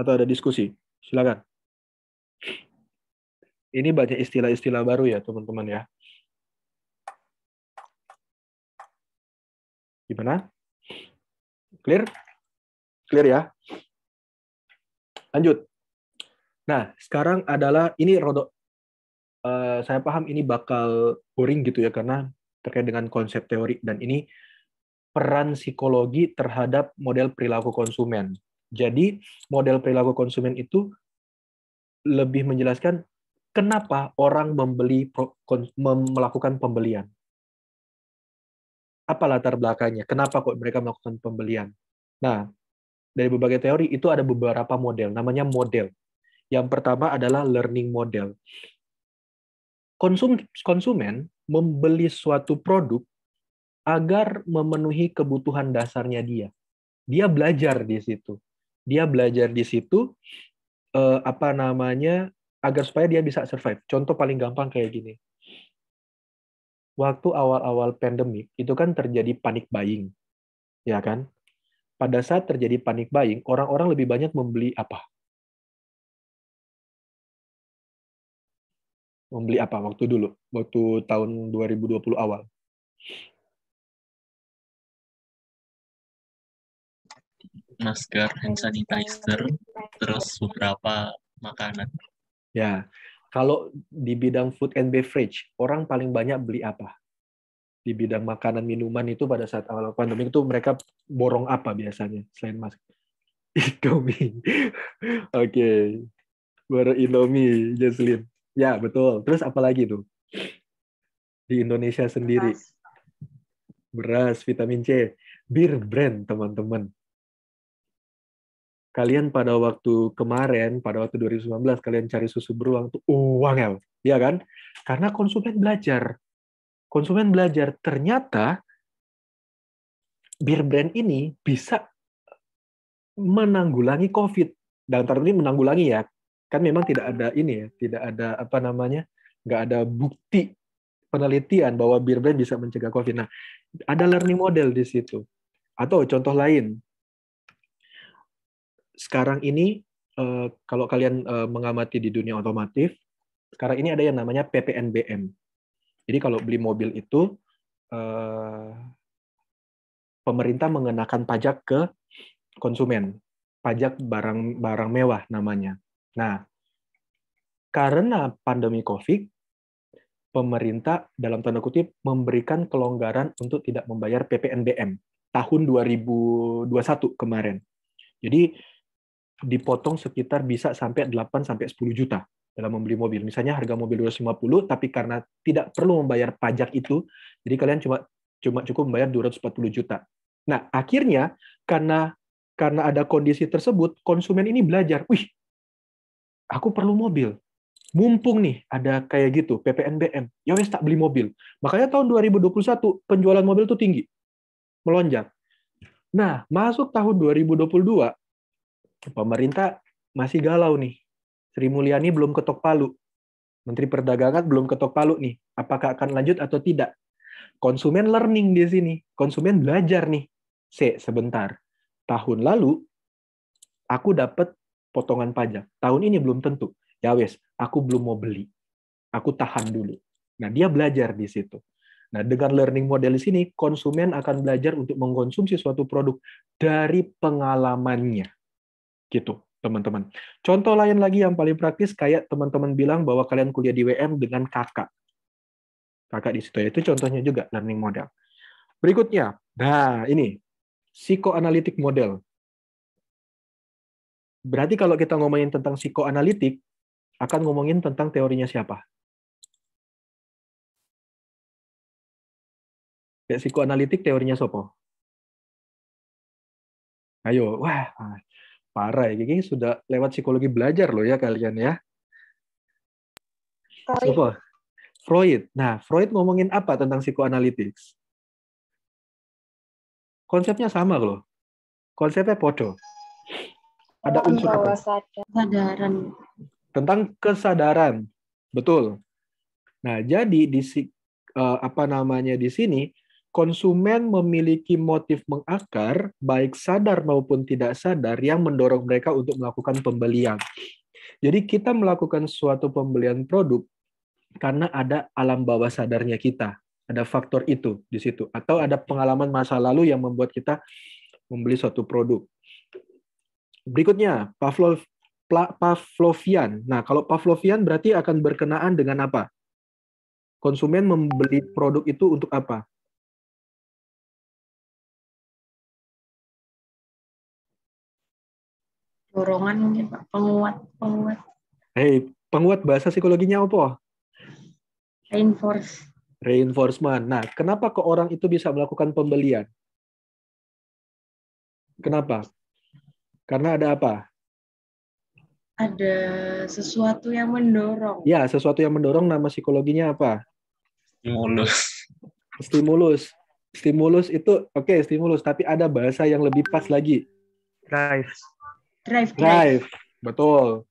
Atau ada diskusi? Silakan. Ini banyak istilah-istilah baru ya, teman-teman ya. Gimana? Clear? Clear ya? Lanjut. Nah, sekarang adalah ini rodok. Saya paham ini bakal boring gitu ya karena terkait dengan konsep teori dan ini peran psikologi terhadap model perilaku konsumen. Jadi model perilaku konsumen itu lebih menjelaskan kenapa orang melakukan pembelian. Apa latar belakangnya? Kenapa kok mereka melakukan pembelian? Nah, dari berbagai teori itu ada beberapa model, namanya model. Yang pertama adalah learning model. Konsumen membeli suatu produk agar memenuhi kebutuhan dasarnya dia. Dia belajar di situ. Dia belajar di situ agar supaya dia bisa survive. Contoh paling gampang kayak gini. Waktu awal-awal pandemik itu kan terjadi panic buying. Ya kan? Pada saat terjadi panic buying, orang-orang lebih banyak membeli apa? Membeli apa waktu dulu? Waktu tahun 2020 awal. Masker, hand sanitizer, terus beberapa makanan. Ya, kalau di bidang food and beverage, orang paling banyak beli apa? Di bidang makanan minuman itu pada saat awal pandemi itu mereka borong apa biasanya selain masker? Indomie. Oke. Baru Indomie, Jesslyn. Ya, betul. Terus apa lagi tuh? Di Indonesia sendiri. Beras, vitamin C. Bir brand, teman-teman. Kalian pada waktu kemarin, pada waktu 2019, kalian cari susu beruang tuh wangel, ya kan? Karena konsumen belajar. Konsumen belajar, ternyata bir brand ini bisa menanggulangi COVID. Dan ini menanggulangi ya, kan memang tidak ada ini ya, tidak ada nggak ada bukti penelitian bahwa bir brand bisa mencegah COVID. Nah, ada learning model di situ. Atau contoh lain, sekarang ini kalau kalian mengamati di dunia otomotif, sekarang ini ada yang namanya PPNBM. Jadi kalau beli mobil itu pemerintah mengenakan pajak ke konsumen, pajak barang mewah namanya. Nah, karena pandemi COVID, pemerintah dalam tanda kutip memberikan kelonggaran untuk tidak membayar PPNBM tahun 2021 kemarin. Jadi dipotong sekitar bisa sampai 8 sampai 10 juta dalam membeli mobil. Misalnya harga mobil 250, tapi karena tidak perlu membayar pajak itu, jadi kalian cuma cukup membayar 240 juta. Nah, akhirnya karena ada kondisi tersebut, konsumen ini belajar, wih, aku perlu mobil. Mumpung nih ada kayak gitu, PPNBM, ya wes tak beli mobil. Makanya tahun 2021 penjualan mobil tuh tinggi, melonjak. Nah, masuk tahun 2022, pemerintah masih galau nih. Sri Mulyani belum ketok palu. Menteri Perdagangan belum ketok palu nih. Apakah akan lanjut atau tidak? Konsumen learning di sini. Konsumen belajar nih. Sebentar. Tahun lalu, aku dapat potongan pajak. Tahun ini belum tentu. Ya wes, aku belum mau beli. Aku tahan dulu. Nah, dia belajar di situ. Nah, dengan learning model di sini, konsumen akan belajar untuk mengkonsumsi suatu produk dari pengalamannya. Gitu, teman-teman. Contoh lain lagi yang paling praktis, kayak teman-teman bilang bahwa kalian kuliah di WM dengan kakak. Kakak di situ, itu contohnya juga learning model. Berikutnya, nah ini, psikoanalitik model. Berarti kalau kita ngomongin tentang psikoanalitik, akan ngomongin tentang teorinya siapa? Kayak psikoanalitik teorinya Sopo? Ayo, wah, parah ya, ini sudah lewat psikologi belajar loh ya kalian ya. Sopo? Freud. Nah, Freud ngomongin apa tentang psikoanalitik? Konsepnya sama loh. Konsepnya podo. Ada unsur apa? Kesadaran. Tentang kesadaran. Betul. Nah, jadi di di sini konsumen memiliki motif mengakar baik sadar maupun tidak sadar yang mendorong mereka untuk melakukan pembelian. Jadi kita melakukan suatu pembelian produk karena ada alam bawah sadarnya kita. Ada faktor itu di situ atau ada pengalaman masa lalu yang membuat kita membeli suatu produk. Berikutnya, Pavlovian. Nah, kalau Pavlovian berarti akan berkenaan dengan apa? Konsumen membeli produk itu untuk apa? Dorongan mungkin Pak, penguat. Penguat bahasa psikologinya apa? Reinforcement. Nah, kenapa ke orang itu bisa melakukan pembelian? Kenapa? Karena ada apa? Ada sesuatu yang mendorong. Ya, sesuatu yang mendorong, nama psikologinya apa? Stimulus. Stimulus itu, oke, stimulus, tapi ada bahasa yang lebih pas lagi. Drive. Betul.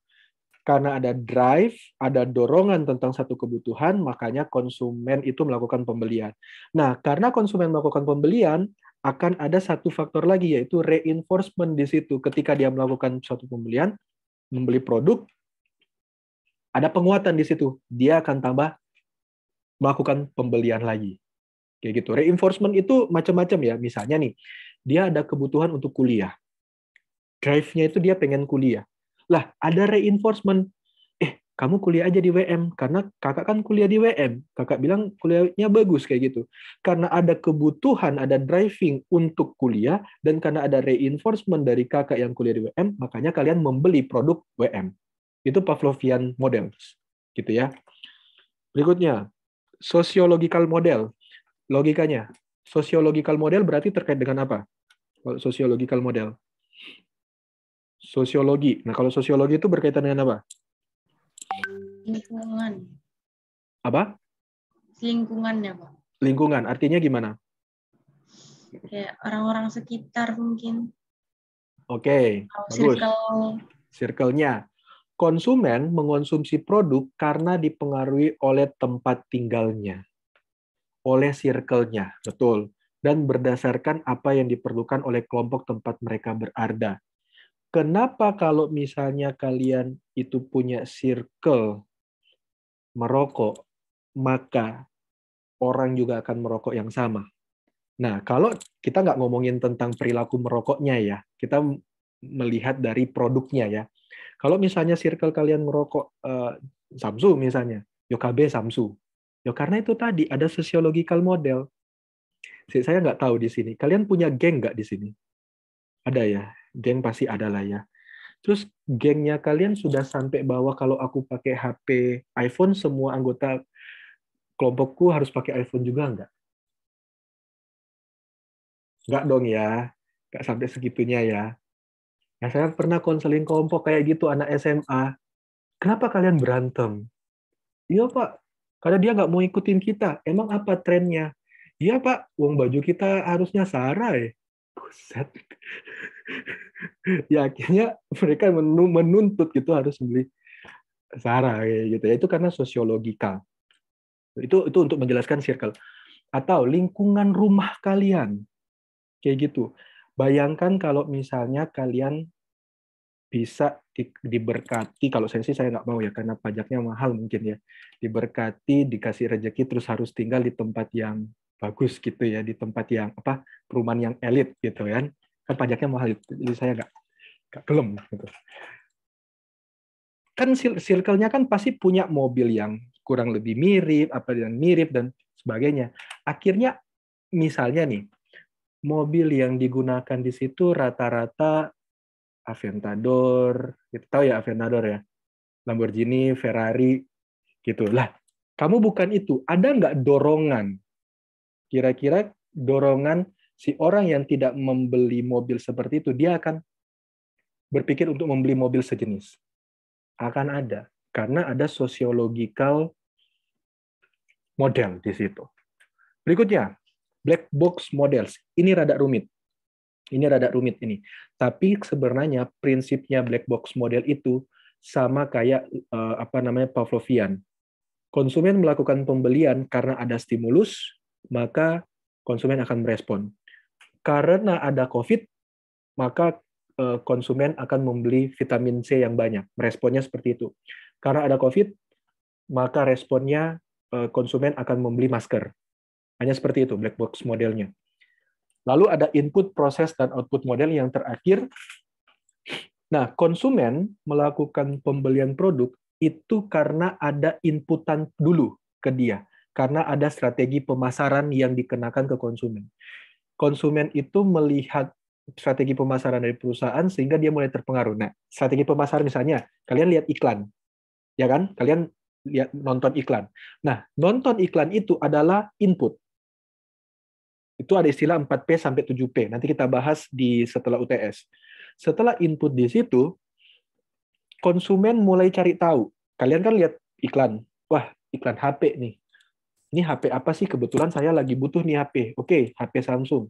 Karena ada drive, ada dorongan tentang satu kebutuhan, makanya konsumen itu melakukan pembelian. Nah, karena konsumen melakukan pembelian, akan ada satu faktor lagi, yaitu reinforcement di situ. Ketika dia melakukan suatu pembelian, membeli produk, ada penguatan di situ. Dia akan tambah melakukan pembelian lagi. Kayak gitu. Reinforcement itu macam-macam ya. Misalnya nih, dia ada kebutuhan untuk kuliah. Drive-nya itu dia pengen kuliah. Lah, ada reinforcement. Kamu kuliah aja di WM. Karena kakak kan kuliah di WM. Kakak bilang kuliahnya bagus kayak gitu. Karena ada kebutuhan, ada driving untuk kuliah, dan karena ada reinforcement dari kakak yang kuliah di WM, makanya kalian membeli produk WM. Itu Pavlovian model. Gitu ya. Berikutnya, sociological model. Logikanya. Sociological model berarti terkait dengan apa? Kalau sociological model. Sosiologi. Nah, kalau sosiologi itu berkaitan dengan apa? Lingkungan. Apa? Lingkungannya, Pak. Lingkungan. Artinya gimana? Kayak orang-orang sekitar mungkin. Oke, bagus. Circle-nya. Konsumen mengonsumsi produk karena dipengaruhi oleh tempat tinggalnya. Oleh circle-nya, betul. Dan berdasarkan apa yang diperlukan oleh kelompok tempat mereka berada. Kenapa kalau misalnya kalian itu punya circle merokok, maka orang juga akan merokok yang sama? Nah, kalau kita nggak ngomongin tentang perilaku merokoknya ya, kita melihat dari produknya ya. Kalau misalnya circle kalian merokok Samsu misalnya, Yokabe Samsu. Ya karena itu tadi ada sociological model. Saya nggak tahu di sini. Kalian punya geng nggak di sini? Ada ya, geng pasti ada lah ya. Terus gengnya kalian sudah sampai bahwa kalau aku pakai HP iPhone, semua anggota kelompokku harus pakai iPhone juga nggak? Nggak dong ya, nggak sampai segitunya ya. Nah, saya pernah konseling kelompok kayak gitu, anak SMA. Kenapa kalian berantem? Iya Pak, karena dia nggak mau ikutin kita. Emang apa trennya? Iya Pak, uang baju kita harusnya Sarai. Buset. Ya akhirnya mereka menuntut gitu harus beli Zara gitu ya. Itu karena sosiologikal. Itu untuk menjelaskan circle. Atau lingkungan rumah kalian. Kayak gitu. Bayangkan kalau misalnya kalian bisa diberkati, kalau saya sih saya nggak mau ya, karena pajaknya mahal mungkin ya. Diberkati, dikasih rezeki, terus harus tinggal di tempat yang bagus gitu ya, di tempat yang perumahan yang elit gitu kan. Kan pajaknya mahal, jadi saya nggak gelem gitu. Kan circle-nya kan pasti punya mobil yang kurang lebih mirip, apa yang mirip dan sebagainya. Akhirnya misalnya nih, mobil yang digunakan di situ rata-rata Aventador, gitu, tahu ya Aventador ya, Lamborghini, Ferrari, gitu lah. Kamu bukan itu. Ada nggak dorongan? Kira-kira dorongan si orang yang tidak membeli mobil seperti itu, dia akan berpikir untuk membeli mobil sejenis. Akan ada, karena ada sociological model di situ. Berikutnya, black box models. Ini rada rumit. Ini. Tapi sebenarnya prinsipnya black box model itu sama kayak Pavlovian. Konsumen melakukan pembelian karena ada stimulus, maka konsumen akan merespon. Karena ada COVID, maka konsumen akan membeli vitamin C yang banyak. Meresponnya seperti itu. Karena ada COVID, maka responnya konsumen akan membeli masker. Hanya seperti itu black box modelnya. Lalu ada input, proses, dan output model yang terakhir. Nah, konsumen melakukan pembelian produk itu karena ada inputan dulu ke dia. Karena ada strategi pemasaran yang dikenakan ke konsumen. Konsumen itu melihat strategi pemasaran dari perusahaan sehingga dia mulai terpengaruh. Nah, strategi pemasaran misalnya, kalian lihat iklan. Ya kan? Kalian lihat nonton iklan. Nah, nonton iklan itu adalah input. Itu ada istilah 4P sampai 7P. Nanti kita bahas setelah UTS. Setelah input di situ, konsumen mulai cari tahu. Kalian kan lihat iklan. Wah, iklan HP nih. Ini HP apa sih? Kebetulan saya lagi butuh nih HP. Oke, HP Samsung.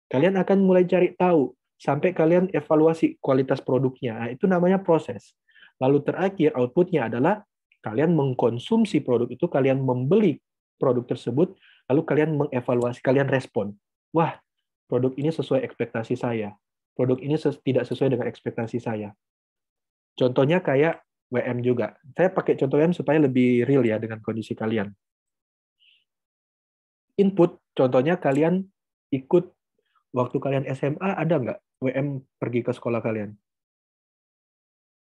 Kalian akan mulai cari tahu. Sampai kalian evaluasi kualitas produknya. Nah, itu namanya proses. Lalu terakhir, outputnya adalah kalian mengkonsumsi produk itu, kalian membeli produk tersebut, lalu kalian mengevaluasi, kalian respon. Wah, produk ini sesuai ekspektasi saya. Produk ini tidak sesuai dengan ekspektasi saya. Contohnya kayak WM juga. Saya pakai contoh WM supaya lebih real ya dengan kondisi kalian. Input, contohnya kalian ikut, waktu kalian SMA, ada nggak WM pergi ke sekolah kalian?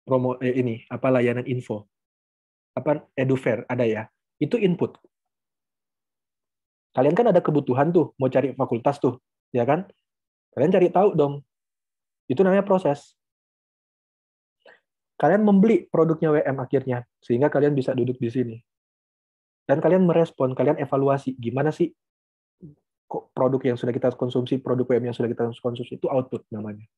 Layanan info. Edufair, ada ya? Itu input. Kalian kan ada kebutuhan tuh, mau cari fakultas tuh, ya kan? Kalian cari tahu dong. Itu namanya proses. Kalian membeli produknya WM akhirnya, sehingga kalian bisa duduk di sini. Dan kalian merespon, kalian evaluasi, gimana sih kok produk yang sudah kita konsumsi, produk WM yang sudah kita konsumsi, itu output namanya.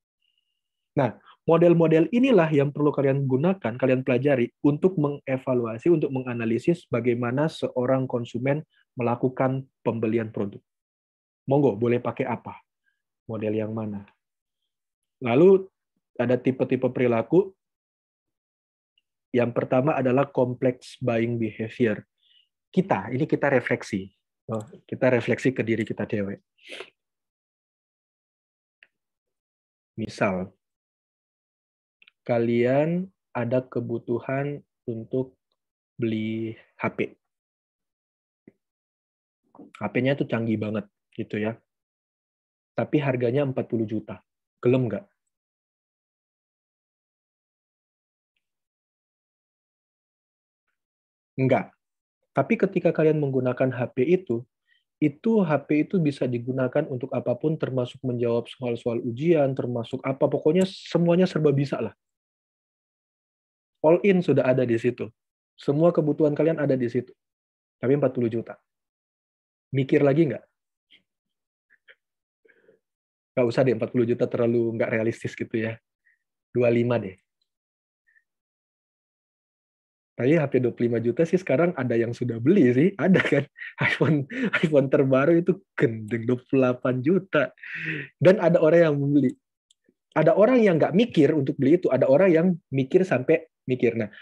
Nah, model-model inilah yang perlu kalian gunakan, kalian pelajari untuk mengevaluasi, untuk menganalisis bagaimana seorang konsumen melakukan pembelian produk. Monggo, boleh pakai apa? Model yang mana? Lalu ada tipe-tipe perilaku. Yang pertama adalah complex buying behavior. Kita refleksi. Kita refleksi ke diri kita dewe. Misal, kalian ada kebutuhan untuk beli HP. HP-nya itu canggih banget, gitu ya. Tapi harganya 40 juta. Gelem nggak? Enggak. Tapi ketika kalian menggunakan HP itu HP itu bisa digunakan untuk apapun, termasuk menjawab soal-soal ujian, termasuk apa, pokoknya semuanya serba bisa lah. All in sudah ada di situ. Semua kebutuhan kalian ada di situ. Tapi 40 juta. Mikir lagi nggak? Nggak usah deh, 40 juta terlalu nggak realistis gitu ya. 25 deh. Tapi HP 25 juta sih sekarang ada yang sudah beli sih. Ada kan. iPhone terbaru itu gendeng 28 juta. Dan ada orang yang membeli. Ada orang yang nggak mikir untuk beli itu. Ada orang yang mikir sampai mikir. Nah,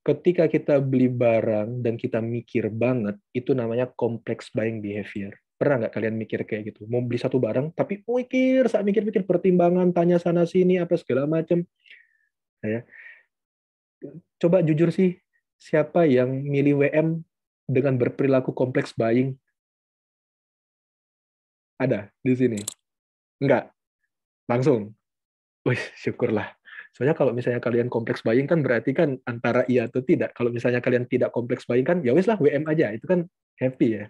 ketika kita beli barang dan kita mikir banget, itu namanya complex buying behavior. Pernah nggak kalian mikir kayak gitu? Mau beli satu barang, tapi saat mikir-mikir pertimbangan, tanya sana sini, apa segala macam. Ya. Coba jujur sih, siapa yang milih WM dengan berperilaku kompleks buying? Ada di sini? Enggak? Langsung? Wih, syukurlah. Soalnya kalau misalnya kalian kompleks buying kan berarti kan antara iya atau tidak. Kalau misalnya kalian tidak kompleks buying kan ya wis lah WM aja. Itu kan happy ya.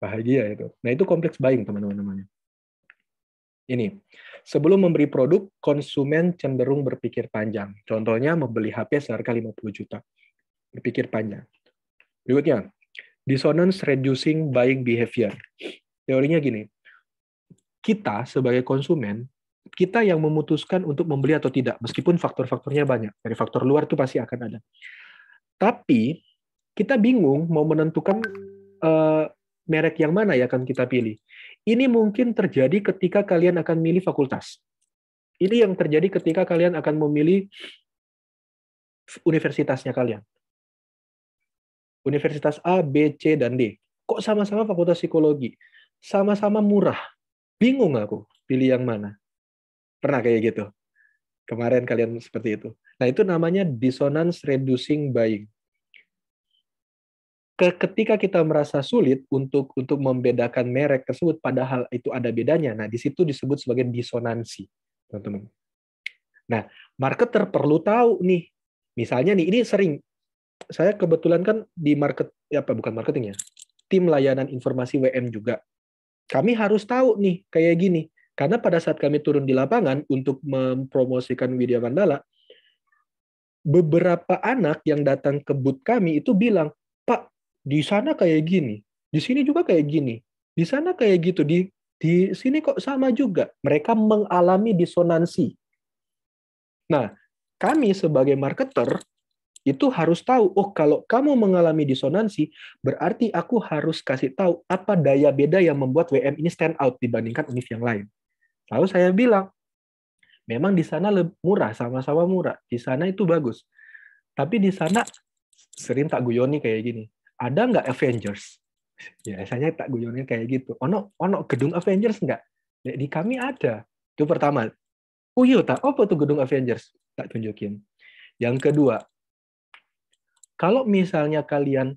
Bahagia itu. Nah, itu kompleks buying teman-teman namanya. Ini, sebelum memberi produk, konsumen cenderung berpikir panjang. Contohnya membeli HP seharga 50 juta. Berpikir panjang. Berikutnya, dissonance reducing buying behavior. Teorinya gini, kita sebagai konsumen, kita yang memutuskan untuk membeli atau tidak, meskipun faktor-faktornya banyak. Dari faktor luar itu pasti akan ada. Tapi, kita bingung mau menentukan merek yang mana ya akan kita pilih. Ini mungkin terjadi ketika kalian akan milih fakultas. Ini yang terjadi ketika kalian akan memilih universitasnya kalian. Universitas A, B, C, dan D. Kok sama-sama fakultas psikologi? Sama-sama murah. Bingung aku pilih yang mana. Pernah kayak gitu? Kemarin kalian seperti itu. Nah, itu namanya dissonance reducing buying. Ketika kita merasa sulit untuk membedakan merek tersebut, padahal itu ada bedanya. Nah, di situ disebut sebagai disonansi, teman-teman. Nah, marketer perlu tahu nih. Misalnya nih, ini sering saya kebetulan kan di bukan marketing ya, tim layanan informasi WM juga. Kami harus tahu nih kayak gini, karena pada saat kami turun di lapangan untuk mempromosikan Widya Mandala, beberapa anak yang datang ke booth kami itu bilang, Pak, di sana kayak gini, di sini juga kayak gini, di sana kayak gitu, di sini kok sama juga. Mereka mengalami disonansi. Nah, kami sebagai marketer itu harus tahu, oh kalau kamu mengalami disonansi, berarti aku harus kasih tahu apa daya beda yang membuat WM ini stand out dibandingkan univ yang lain. Lalu saya bilang, memang di sana lebih murah, sama-sama murah. Di sana itu bagus. Tapi di sana sering tak guyoni kayak gini. Ada nggak Avengers? Biasanya tak guyoni kayak gitu. Ono gedung Avengers nggak? Di kami ada. Itu pertama. Tak apa tuh gedung Avengers? Tak tunjukin. Yang kedua, kalau misalnya kalian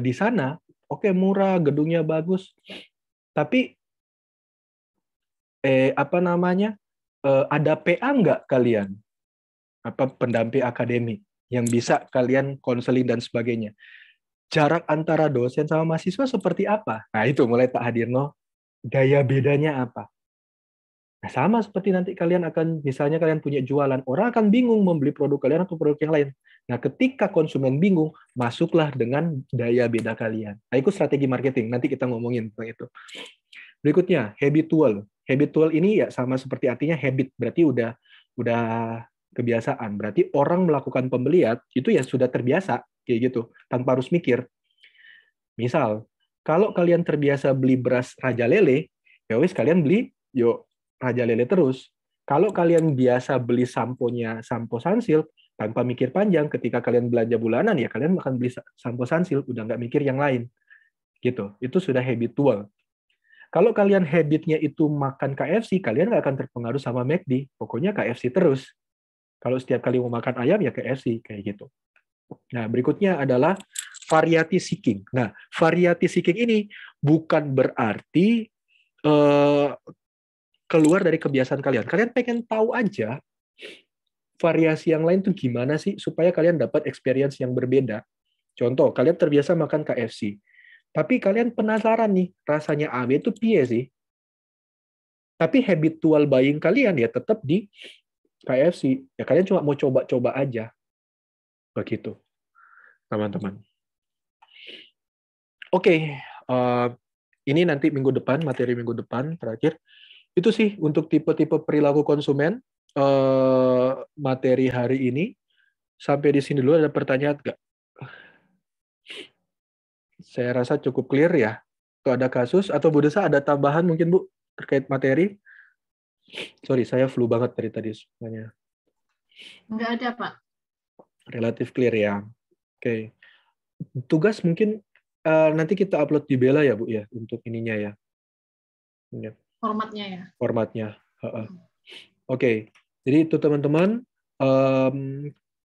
di sana, oke, murah, gedungnya bagus, tapi ada PA nggak kalian? Pendamping akademik yang bisa kalian konseling dan sebagainya. Jarak antara dosen sama mahasiswa seperti apa? Nah, itu mulai tak hadir, gaya bedanya apa? Nah, sama seperti nanti kalian akan, misalnya kalian punya jualan, orang akan bingung membeli produk kalian atau produk yang lain. Nah, ketika konsumen bingung, masuklah dengan daya beda kalian. Nah, itu strategi marketing. Nanti kita ngomongin tentang itu. Berikutnya, habitual. Habitual ini ya sama seperti artinya habit, berarti udah kebiasaan. Berarti orang melakukan pembelian itu ya sudah terbiasa kayak gitu, tanpa harus mikir. Misal, kalau kalian terbiasa beli beras Raja Lele, ya wis kalian beli Raja Lele terus. Kalau kalian biasa beli sampo Sunsilk tanpa mikir panjang, ketika kalian belanja bulanan ya kalian akan beli sampo Sunsilk, udah nggak mikir yang lain. Gitu. Itu sudah habitual. Kalau kalian habitnya itu makan KFC, kalian nggak akan terpengaruh sama McD. Pokoknya KFC terus. Kalau setiap kali mau makan ayam, ya KFC. Kayak gitu. Nah, berikutnya adalah variety seeking. Nah, variety seeking ini bukan berarti keluar dari kebiasaan kalian. Kalian pengen tahu aja variasi yang lain tuh gimana sih, supaya kalian dapat experience yang berbeda. Contoh, kalian terbiasa makan KFC. Tapi kalian penasaran nih, rasanya AB itu piye sih? Tapi habitual buying kalian ya tetap di KFC. Ya kalian cuma mau coba-coba aja. Begitu, teman-teman. Oke, ini nanti minggu depan, materi minggu depan terakhir. Itu sih untuk tipe-tipe perilaku konsumen materi hari ini. Sampai di sini dulu ada pertanyaan nggak? Saya rasa cukup clear ya. Kalau ada kasus, atau Bu Desa ada tambahan mungkin Bu, terkait materi? Sorry, saya flu banget dari tadi semuanya. Enggak ada, Pak. Relatif clear ya. Oke. Tugas mungkin nanti kita upload di Bella ya Bu ya, untuk ininya ya. Formatnya ya. Formatnya. Oke. Jadi itu teman-teman,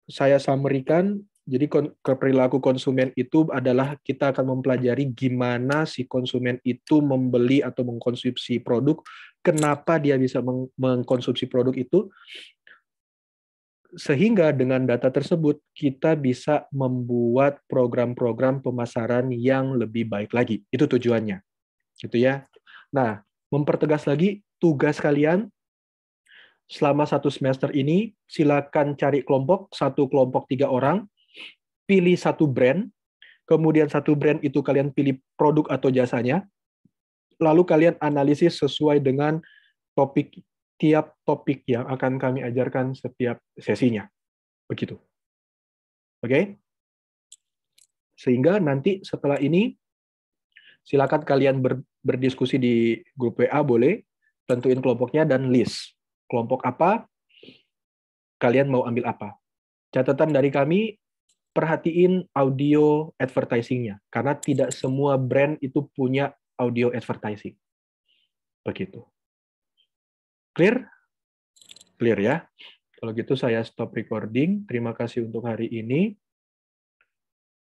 saya summary-kan. Jadi perilaku konsumen itu adalah kita akan mempelajari gimana si konsumen itu membeli atau mengkonsumsi produk, kenapa dia bisa mengkonsumsi produk itu, sehingga dengan data tersebut kita bisa membuat program-program pemasaran yang lebih baik lagi. Itu tujuannya. Gitu ya. Nah, mempertegas lagi tugas kalian selama 1 semester ini, silakan cari kelompok, 1 kelompok 3 orang, pilih 1 brand, kemudian 1 brand itu kalian pilih produk atau jasanya, lalu kalian analisis sesuai dengan tiap topik yang akan kami ajarkan setiap sesinya. Begitu. Oke? Sehingga nanti setelah ini, silakan kalian berdiskusi di grup WA boleh, tentuin kelompoknya dan list. Kelompok apa, kalian mau ambil apa. Catatan dari kami, perhatiin audio advertising-nya, karena tidak semua brand itu punya audio advertising. Begitu. Clear? Clear ya? Kalau gitu saya stop recording. Terima kasih untuk hari ini.